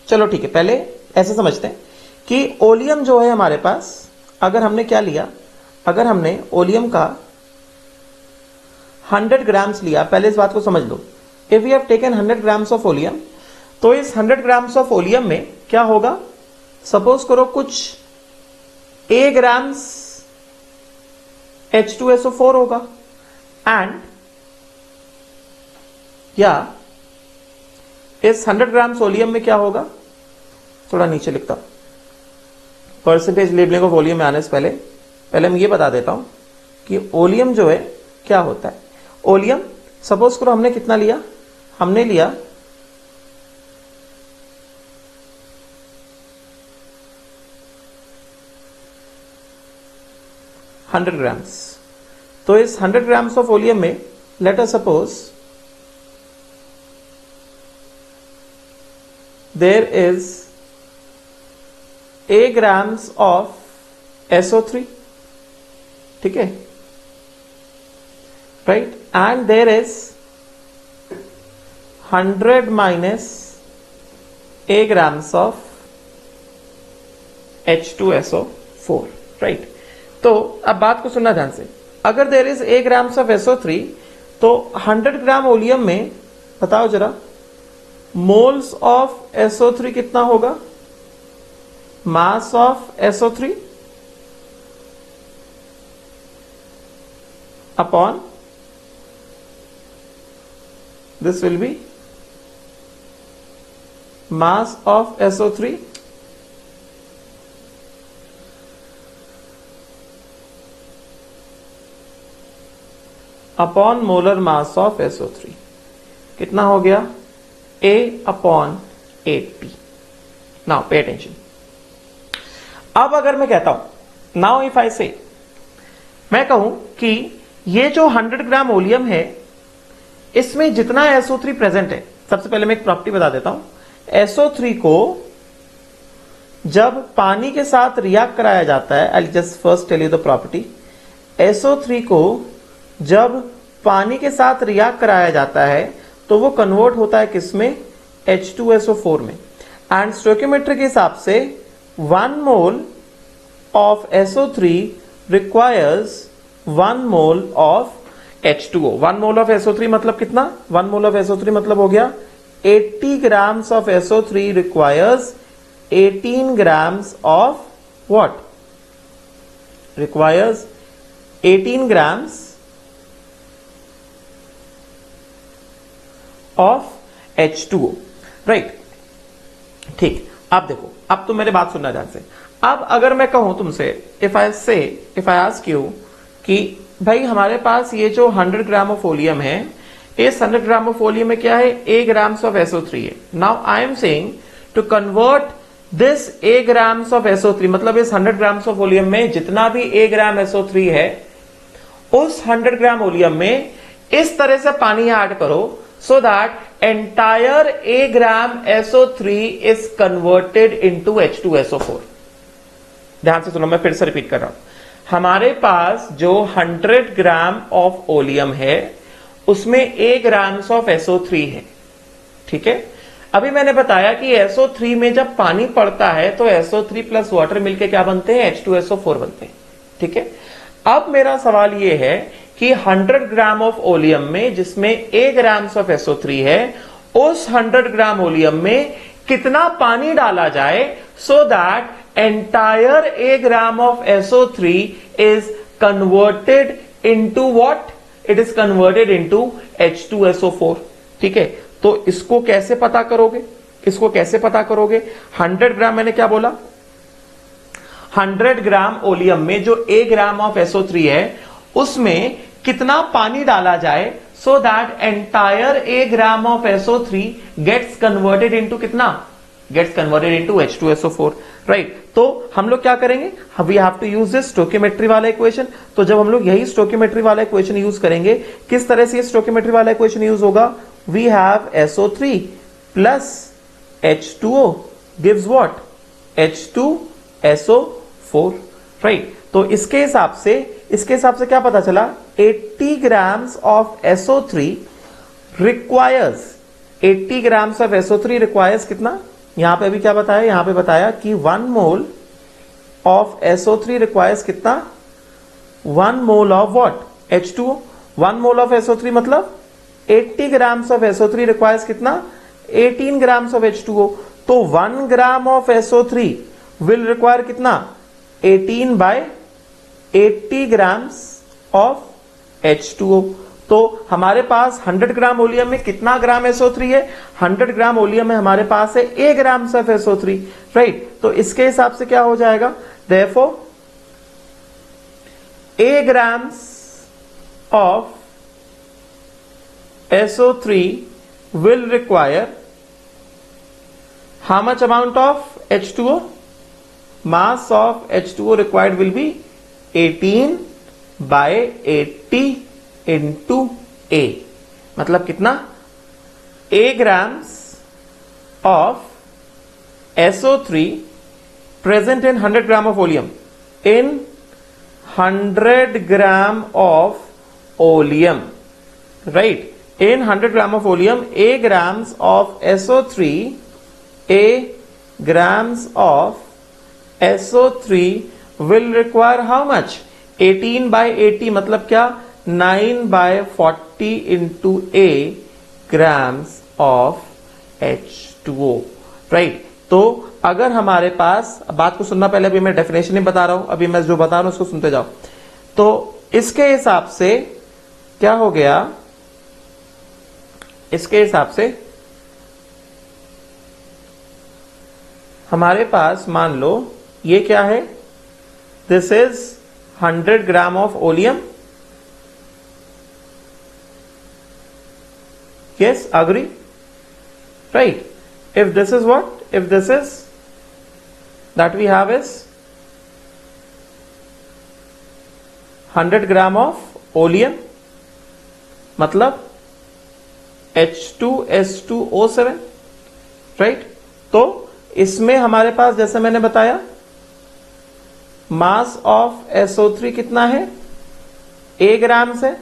चलो ठीक है, पहले ऐसे समझते हैं कि ओलियम जो है हमारे पास, अगर हमने क्या लिया, अगर हमने ओलियम का 100 ग्राम्स लिया, पहले इस बात को समझ लो। If we have taken 100 grams of oleum, तो इस 100 ग्राम्स ऑफ ओलियम में क्या होगा, सपोज करो कुछ A ग्राम्स H2SO4 होगा, एंड या इस 100 ग्राम्स ओलियम में क्या होगा, थोड़ा नीचे लिखता हूं, परसेंटेज लेबलिंग ऑफ ओलियम में आने से पहले मैं ये बता देता हूं कि ओलियम जो है क्या होता है। ओलियम, सपोज करो हमने कितना लिया, हमने लिया 100 ग्राम्स। तो इस 100 ग्राम्स ऑफ ओलियम में let us suppose there is A grams of SO3, ठीक है, right, and there is 100 minus A grams of H2SO4, right। तो अब बात को सुनना ध्यान से, अगर there is A grams of SO3, तो 100 ग्राम ओलियम में बताओ जरा, मोल्स ऑफ SO3 कितना होगा, mass of SO3 upon, this will be mass of SO3 upon molar mass of SO3, कितना हो गया, A upon 80। now pay attention। अब अगर मैं कहता हूं, नाउ इफ आई से, मैं कहूं कि ये जो 100 ग्राम ओलियम है, इसमें जितना SO3 प्रेजेंट है, सबसे पहले मैं एक प्रॉपर्टी बता देता हूं। SO3 को जब पानी के साथ रिएक्ट कराया जाता है, I just first tell you the property. SO3 को जब पानी के साथ रिएक्ट कराया जाता है, तो वो कन्वर्ट होता है किसमें, H2SO4 में। एंड स्टोइकियोमेट्री के हिसाब से 1 mole of SO3 requires 1 mole of H2O। 1 mole of SO3 मतलब कितना, 1 mole of SO3 मतलब हो गया 80 grams of SO3 requires 18 grams of what, requires 18 grams of H2O, right। ठीक, अब देखो, अब तो मेरे बात सुनना ध्यान से। अब अगर मैं कहूं तुमसे, इफ आई आस्क यू कि भाई हमारे पास ये जो 100 ग्राम ऑफ ओलियम है, इस 100 ग्राम ऑफ ओलियम में क्या है, A ग्राम्स ऑफ SO3 है। Now I am saying to convert this A grams of SO3, मतलब इस 100 ग्राम्स ऑफ ओलियम में जितना भी A ग्राम SO3 है, उस 100 ग्राम ओलियम में इस तरह से पानी ऐड करो so that entire A gram SO3 is converted into H2SO4। ध्यान से सुनो, मैं फिर से रिपीट कर रहा हूं। हमारे पास जो 100 ग्राम ऑफ ओलियम है, उसमें A ग्राम्स ऑफ SO3 है, ठीक है। अभी मैंने बताया कि SO3 में जब पानी पड़ता है, तो SO3 प्लस वाटर मिलके क्या बनते हैं, H2SO4 बनते हैं, ठीक है। अब मेरा सवाल यह है कि 100 ग्राम ऑफ ओलियम में जिसमें A ग्राम्स ऑफ SO3 है, उस 100 ग्राम ओलियम में कितना पानी डाला जाए so that entire A gram of SO3 is converted into what? It is converted into H2SO4। ठीक है, तो इसको कैसे पता करोगे? इसको कैसे पता करोगे? 100 ग्राम, मैंने क्या बोला? 100 ग्राम ओलियम में जो ए ग्राम ऑफ SO3 है उसमें कितना पानी डाला जाए so that entire A gram of SO3 gets converted into कितना? Gets converted into H2SO4, right? तो हम लोग क्या करेंगे? We have to use this stoichiometry वाला इक्वेशन। तो जब हम लोग यही स्टोकियोमेट्री वाला इक्वेशन यूज करेंगे, किस तरह से स्टोकियोमेट्री वाला इक्वेशन यूज होगा? We have SO3 plus H2O gives what? H2SO4, right? तो इसके हिसाब से क्या पता चला? 80 grams of SO3 requires, 80 grams of SO3 requires कितना? यहां पे अभी क्या बताया? यहां पे बताया कि 1 मोल ऑफ SO3 रिक्वायर्स कितना? 1 mole of what? H2O। 1 mole of SO3 मतलब 80 ग्राम्स ऑफ SO3 रिक्वायर्स कितना? 18 ग्राम्स ऑफ H2O। तो 1 ग्राम ऑफ SO3 विल रिक्वायर कितना? 18 बाय 80 ग्राम्स ऑफ H2O। तो हमारे पास 100 ग्राम ओलियम में कितना ग्राम SO3 है? 100 ग्राम ओलियम में हमारे पास है A grams of SO3, right? तो इसके हिसाब से क्या हो जाएगा? Therefore A grams of SO3 will require how much amount of H2O? Mass of H2O required will be 18 by 80 into A। मतलब कितना? A grams of SO3 present in 100 gram of oleum, in 100 gram of oleum, right? In 100 gram of oleum, A grams of SO3, A grams of SO3 will require how much? 18 by 80 मतलब क्या? 9 by 40 into A grams of H2O, right? तो अगर हमारे पास, बात को सुनना पहले, अभी मैं डेफिनेशन ही बता रहा हूं, अभी मैं जो बता रहा हूं उसको सुनते जाओ। तो इसके हिसाब से क्या हो गया? इसके हिसाब से हमारे पास मान लो ये क्या है? This is 100 gram of oleum. Yes, agree, right? If this is what? If this is that we have is 100 gram of oleum, मतलब H2S2O7, राइट? तो इसमें हमारे पास, जैसे मैंने बताया, मास ऑफ SO3 कितना है? A ग्राम्स है,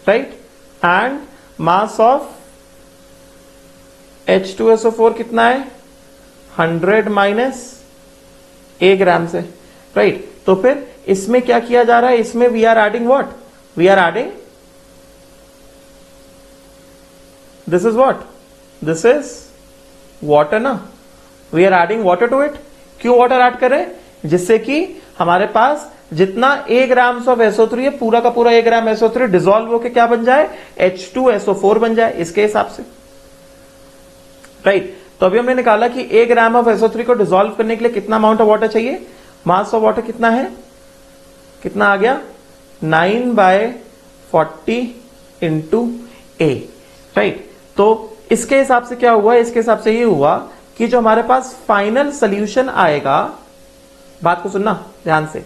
right? And mass of H2SO4 कितना है? 100 माइनस A ग्राम्स है, राइट? तो फिर इसमें क्या किया जा रहा है? इसमें we are adding what? We are adding, this is what? This is water ना? We are adding water to it. क्यों वाटर ऐड कर रहे हैं? जिससे कि हमारे पास जितना A ग्राम्स ऑफ SO3 है, पूरा का पूरा A ग्राम SO3 डिसॉल्व होकर क्या बन जाए? H2SO4 बन जाए, इसके हिसाब से, राइट? तो अभी हमने निकाला कि A ग्राम ऑफ SO3 को डिसॉल्व करने के लिए कितना अमाउंट ऑफ वाटर चाहिए? मास ऑफ वाटर कितना है? कितना आ गया? 9 by 40 into A, राइट? तो इसके हिसाब से क्या हुआ? इसके हिसाब से ये हुआ कि जो हमारे पास फाइनल सोल्यूशन आएगा, बात को सुनना ध्यान से,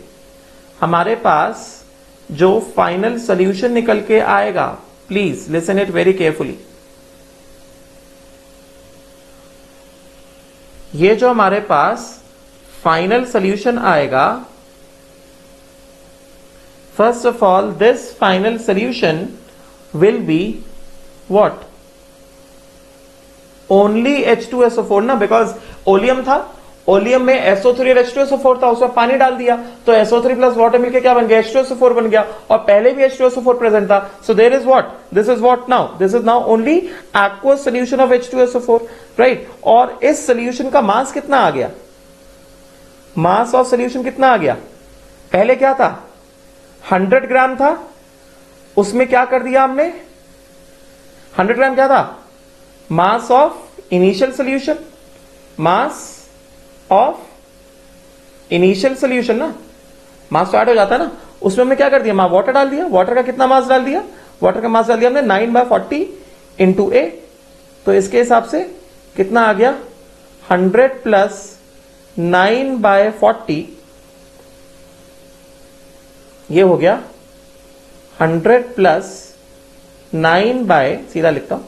हमारे पास जो फाइनल सोल्यूशन निकल के आएगा, please listen it very carefully. ये जो हमारे पास फाइनल सोल्यूशन आएगा, first of all this final solution will be what? Only H2SO4 ना, बिकॉज ओलियम था, ओलियम में SO3 और H2SO4 था, उसमें पानी डाल दिया तो SO3 प्लस वाटर मिलके क्या बन गया, H2SO4 बन गया, और पहले भी H2SO4 प्रेजेंट था. So there is what, this is what now, this is now only aqueous solution of H2SO4, right. और इस सोल्यूशन का मास कितना आ गया, मास ऑफ सोल्यूशन कितना आ गया, पहले क्या था 100 ग्राम था, उसमें क्या कर दिया हमने, 100 ग्राम क्या था, मास of initial solution, mass of initial solution ना, मास तो ऐड हो जाता है ना, उसमें हमने क्या कर दिया, वाटर डाल दिया, वाटर का कितना मास डाल दिया, वाटर का मास डाल दिया हमने 9/40 इंटू ए. तो इसके हिसाब से कितना आ गया, 100 प्लस 9/40, ये हो गया 100 प्लस 9 सीधा लिखता हूं,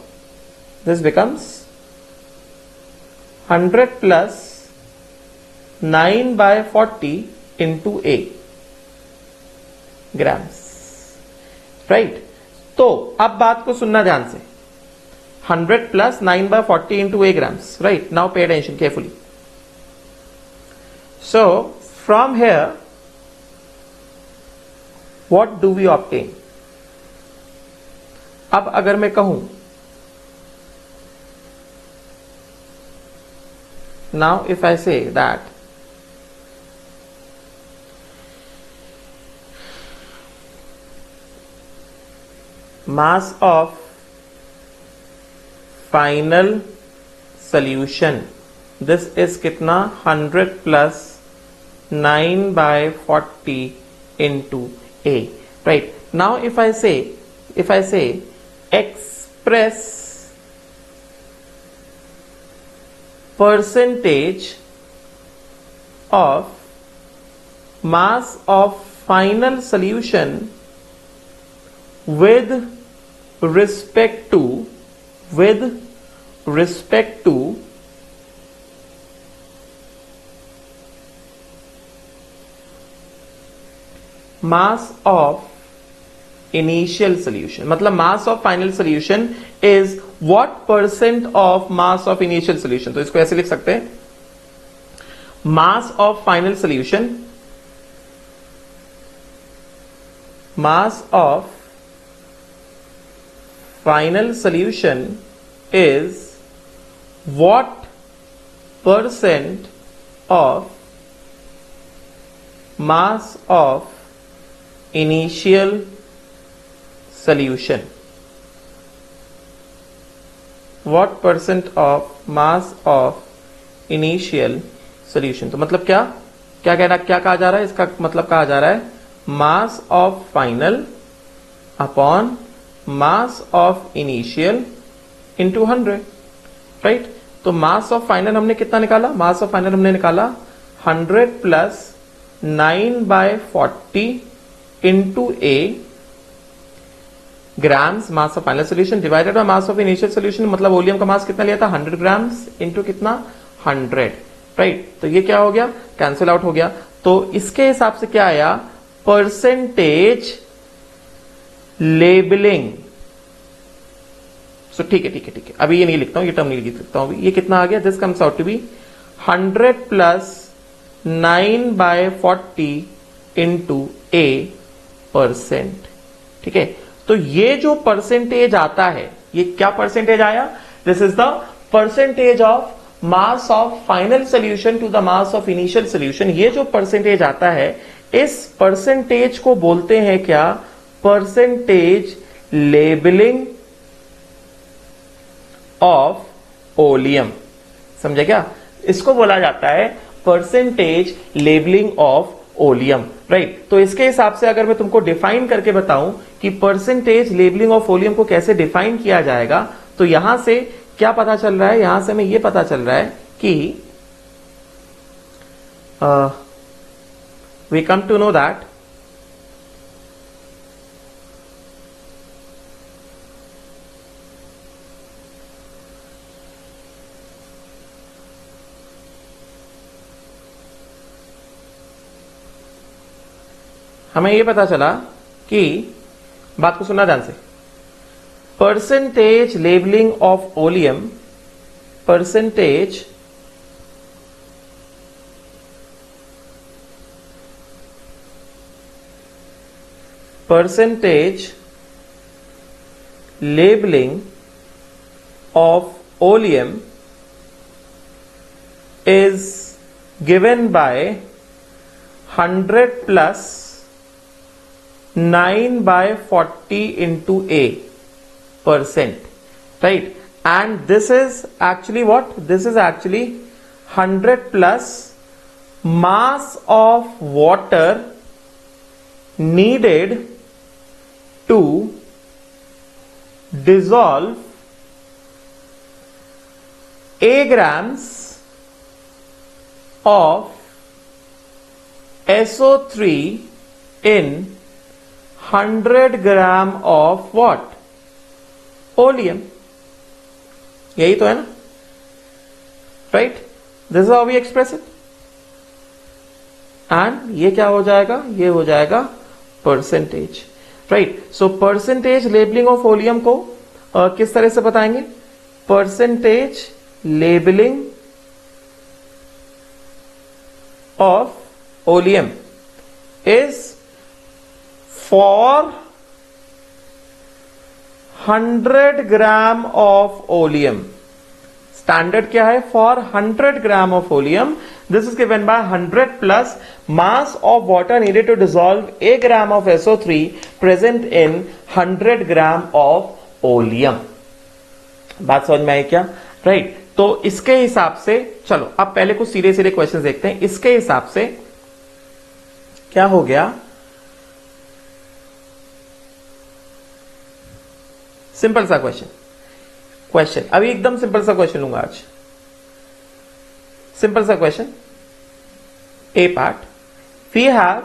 this becomes 100 plus 9/40 into A grams, right. तो अब बात को सुनना ध्यान से, 100 plus 9/40 into A grams, right. Now pay attention carefully. So from here what do we obtain. अब अगर मैं कहूं, now if I say that mass of final solution, this is कितना 100 plus 9/40 into A, right. Now if I say express percentage of mass of final solution with respect to mass of initial solution, मतलब mass of final solution is what percent of mass of initial solution. तो इसको ऐसे लिख सकते हैं, mass of final solution, mass of final solution is what percent of mass of initial solution, what percent of mass of initial solution. तो मतलब क्या कहा जा रहा है, इसका मतलब कहा जा रहा है mass of final upon mass of initial into 100, right. तो mass of final हमने कितना निकाला, mass of final हमने निकाला 100 plus 9/40 into A grams mass of final solution divided by mass of initial solution. मतलब वोल्यूम का मास कितना लिया था, 100 ग्राम्स इंटू कितना 100, राइट. तो ये क्या हो गया, कैंसिल आउट हो गया. तो इसके हिसाब से क्या आया, परसेंटेज लेबलिंग. सो ठीक है, अभी ये नहीं लिखता हूं, ये टर्म नहीं लिखता हूं अभी. ये कितना आ गया, this comes out to be 100 plus 9/40 into A percent. ठीक है, तो ये जो परसेंटेज आता है, ये क्या परसेंटेज आया, this is the percentage of mass of final solution to the mass of initial solution. ये जो परसेंटेज आता है, इस परसेंटेज को बोलते हैं क्या, परसेंटेज लेबलिंग ऑफ ओलियम. समझे क्या, इसको बोला जाता है percentage labelling of oleum, right. तो इसके हिसाब से अगर मैं तुमको डिफाइन करके बताऊं कि परसेंटेज लेबलिंग ऑफ ओलियम को कैसे डिफाइन किया जाएगा, तो यहां से क्या पता चल रहा है, यहां से हमें यह पता चल रहा है कि we come to know that हमें यह पता चला कि, बात को सुनना ध्यान से, percentage labelling of oleum, percentage percentage labeling of oleum is given by 100 plus 9 by 40 into A percent, right? And this is actually what? This is actually 100 plus mass of water needed to dissolve A grams of SO3 in 100 gram of what? Oleum. यही तो है ना, right? This is how we express it. And ये क्या हो जाएगा? ये हो जाएगा percentage, right? So percentage labelling of oleum को किस तरह से बताएंगे? Percentage labelling of oleum is for 100 gram of oleum. Standard क्या है? For 100 gram of oleum this is given by 100 plus mass of water needed to dissolve a gram of SO3 present in 100 gram of oleum. बात समझ में आई क्या? Right. तो इसके हिसाब से चलो अब पहले कुछ सीधे सीधे क्वेश्चन देखते हैं. इसके हिसाब से क्या हो गया? सिंपल सा क्वेश्चन अभी एकदम सिंपल सा क्वेश्चन लूंगा आज. सिंपल सा question. A part, we have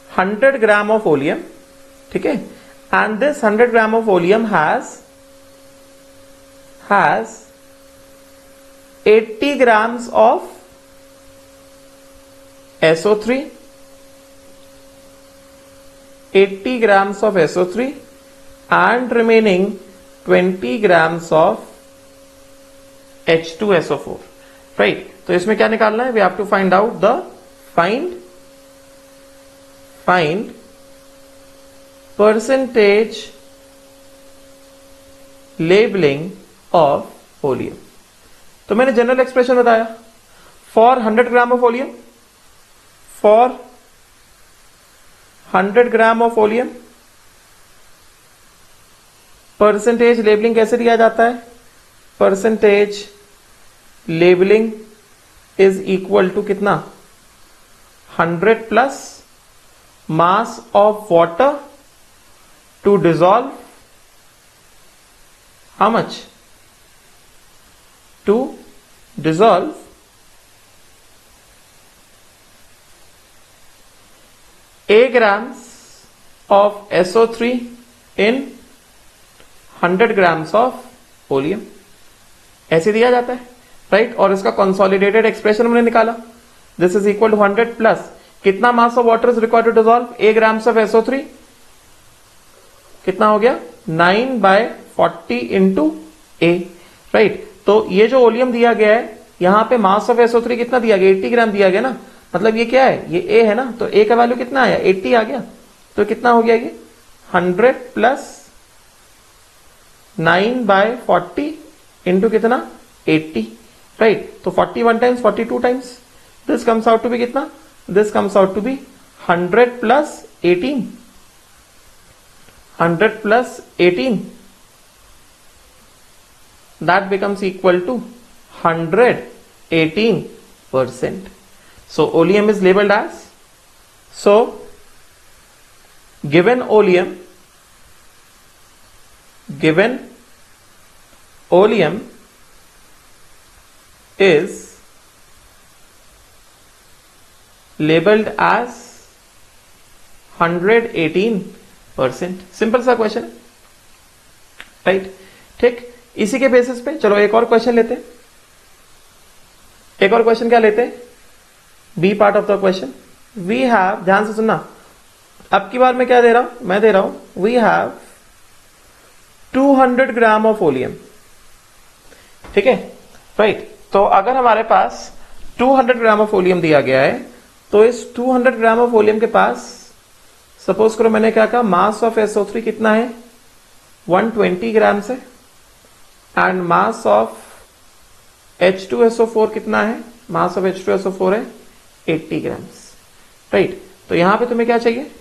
100 gram of oleum, ठीक है? And this 100 gram of oleum has 80 grams of SO3, 80 grams of SO3 and remaining 20 grams of H2SO4, right? तो इसमें क्या निकालना है? We have to find out the find percentage labeling of oleum. तो मैंने general expression बताया. For 100 gram of oleum, for 100 gram of oleum percentage labelling कैसे दिया जाता है? Percentage labelling is equal to कितना? 100 plus mass of water to dissolve how much? To dissolve A grams of SO3 in 100 grams of oleum. ऐसे दिया जाता है, right? और इसका कंसोलिडेटेड एक्सप्रेशन हमने निकाला. This is equal to 100 plus कितना mass of water is required to dissolve A grams of SO3. कितना हो गया? 9 by 40 into A, राइट? तो ये जो ओलियम दिया गया है यहां पे मास ऑफ SO3 कितना दिया गया? 80 ग्राम दिया गया ना. मतलब ये क्या है? ये A है ना. तो A का वैल्यू कितना आया? 80 आ गया. तो कितना हो गया ये? 100 प्लस 9 बाय 40 इंटू कितना? 80, राइट? तो 41 times 42 times this comes out to be कितना? This comes out to be 100 plus 18. 100 plus 18 that becomes equal to 118%. So oleum is labeled as, so given oleum is labeled as 118%. Simple सा question है, right? ठीक. इसी के basis पे चलो एक और क्वेश्चन लेते हैं. एक और क्वेश्चन क्या लेते हैं? B part of the question. We have, ध्यान से सुनना, अब की बार मैं क्या दे रहा हूं? मैं दे रहा हूं we have 200 gram of oleum, ठीक है, राइट? तो अगर हमारे पास 200 ग्राम ऑफ ओलियम दिया गया है तो इस 200 ग्राम ऑफ ओलियम के पास सपोज करो मैंने क्या कहा, मास ऑफ SO3 कितना है 120 ग्राम से, एंड मास ऑफ H2SO4 कितना है, मास ऑफ H2SO4 है 80 ग्राम्स, राइट। तो यहां पे तुम्हें क्या चाहिए,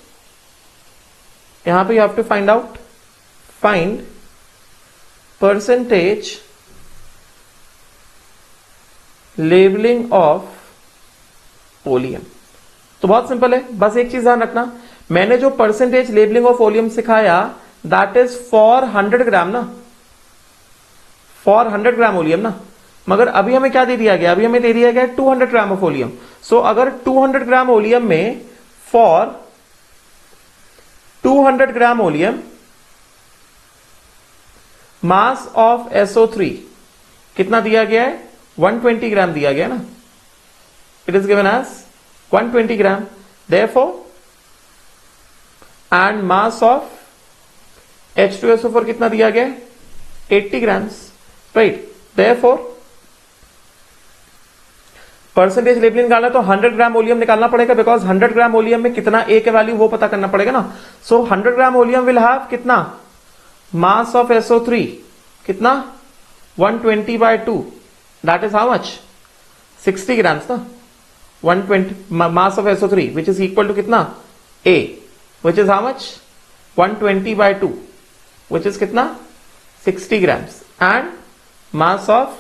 यहां पे you have to find percentage labelling of oleum. तो बहुत सिंपल है, बस एक चीज ध्यान रखना, मैंने जो परसेंटेज लेबलिंग ऑफ ओलियम सिखाया दैट इज फॉर 100 ग्राम ना, फॉर 100 ग्राम ओलियम ना, मगर अभी हमें क्या दे दिया गया, अभी हमें दे दिया गया 200 ग्राम ऑफ ओलियम। सो अगर 200 ग्राम ओलियम में for 200 gram oleum mass of SO3 कितना दिया गया है, 120 ग्राम दिया गया ना, it is given as 120 gram, therefore and mass of H2SO4 कितना दिया गया, 80 grams, right. Therefore percentage labelling निकालना तो 100 ग्राम ओलियम निकालना पड़ेगा, बिकॉज 100 ग्राम ओलियम में कितना ए के वैल्यू वो पता करना पड़ेगा ना। So 100 gram oleum will have कितना, मास ऑफ SO3 कितना 120/2, that is how much 60 grams ना, 120 mass of SO3 which is equal to कितना A, which is how much 120/2 which is कितना 60 grams, and mass of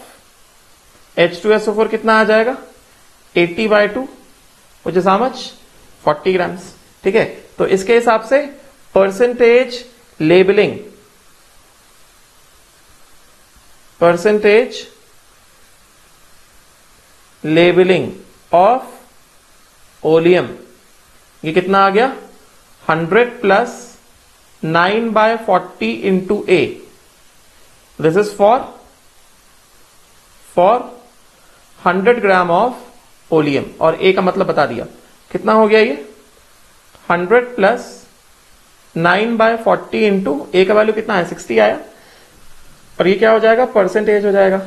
H2SO4 कितना आ जाएगा 80/2 विच is how much 40 grams, ठीक है। तो इसके हिसाब से परसेंटेज लेबलिंग ऑफ ओलियम ये कितना आ गया 100 plus 9/40 into A, this is for 100 gram of oleum, और A का मतलब बता दिया कितना हो गया, ये 100 प्लस 9/40 इंटू A का वैल्यू कितना है 60 आया, और ये क्या हो जाएगा परसेंटेज हो जाएगा,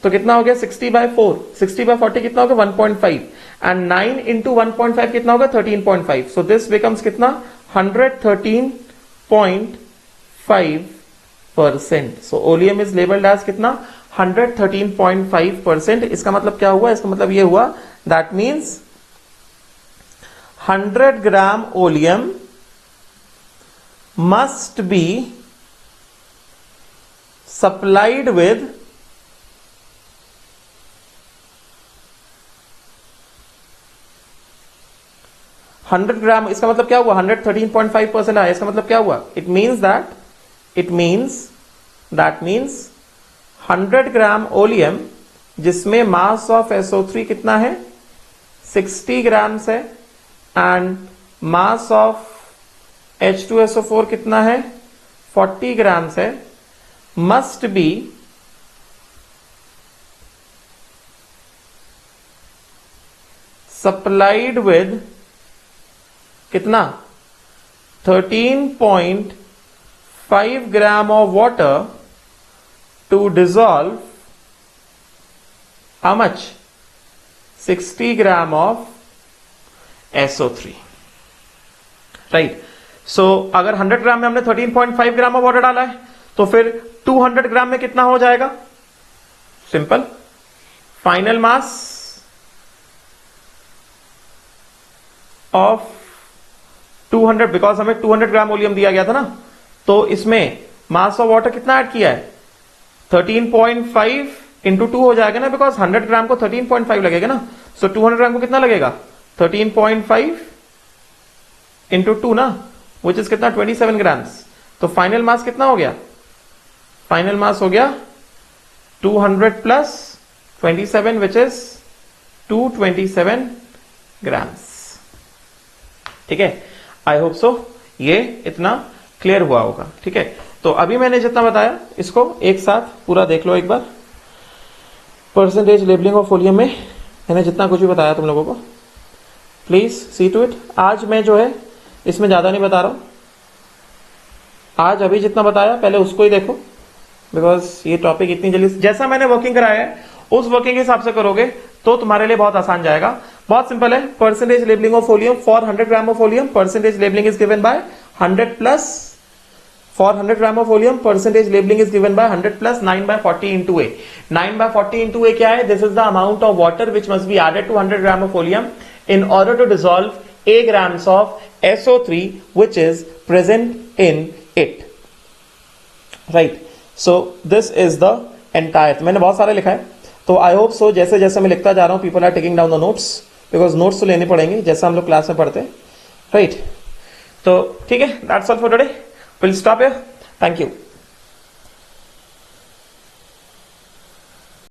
तो कितना हो गया 60/4, 60/40 कितना होगा 1.5, एंड 9 इंटू 1.5 कितना होगा 13.5, सो दिस बिकम्स कितना 113.5%। सो ओलियम इज लेबल्ड एज कितना 113.5%। इसका मतलब क्या हुआ, इसका मतलब ये हुआ that means 100 gram oleum must be supplied with 100 ग्राम, इसका मतलब क्या हुआ 113.5% आया, इसका मतलब क्या हुआ, इट मीन्स 100 ग्राम ओलियम जिसमें मास ऑफ SO3 कितना है 60 ग्राम्स है, एंड मास ऑफ H2SO4 कितना है 40 ग्राम्स है, मस्ट बी सप्लाइड विद कितना 13.5 gram of water to dissolve how much 60 gram of SO3, right. So अगर 100 ग्राम में हमने 13.5 ग्राम ऑफ वाटर डाला है तो फिर 200 ग्राम में कितना हो जाएगा, simple, final mass of 200, because हमें 200 ग्राम ओलियम दिया गया था ना, तो इसमें मास ऑफ वाटर कितना ऐड किया है 13.5 इंटू 2 हो जाएगा ना, बिकॉज 100 ग्राम को 13.5 लगेगा ना, सो 200 ग्राम को कितना लगेगा 13.5 इंटू 2 ना, विच इज कितना 27 ग्राम्स, तो फाइनल मास कितना हो गया, फाइनल मास हो गया 200 प्लस 27 विच इज 227 ग्राम्स, ठीक है। आई होप सो ये इतना क्लियर हुआ होगा, ठीक है। तो अभी मैंने जितना बताया इसको एक साथ पूरा देख लो एक बार, परसेंटेज लेबलिंग ऑफ ओलियम में मैंने जितना कुछ भी बताया तुम लोगों को, प्लीज सी टू इट। आज मैं जो है इसमें ज्यादा नहीं बता रहा हूं, आज अभी जितना बताया पहले उसको ही देखो, बिकॉज ये टॉपिक इतनी जल्दी जैसा मैंने वर्किंग कराया है उस वर्किंग के हिसाब से करोगे तो तुम्हारे लिए बहुत आसान जाएगा। बहुत सिंपल है. Percentage labelling of volume for 100 gram of volume, percentage labelling is given bye 100 plus. For 100 gram of volume, percentage labeling is given by 100 plus 9 by 40 into A. 9 by 40 into A क्या है? This is the amount of water which must be added to 100 gram of volume in order to dissolve A grams of SO3 which is present in it. Right. So this is the entire. मैंने बहुत सारे लिखा है, तो I hope so जैसे जैसे मैं लिखता जा रहा हूँ people are taking down the notes because notes तो लेने पड़ेंगे जैसा हम लोग क्लास में पढ़ते हैं. Right. तो ठीक है, that's all for today. We'll stop here. Thank you.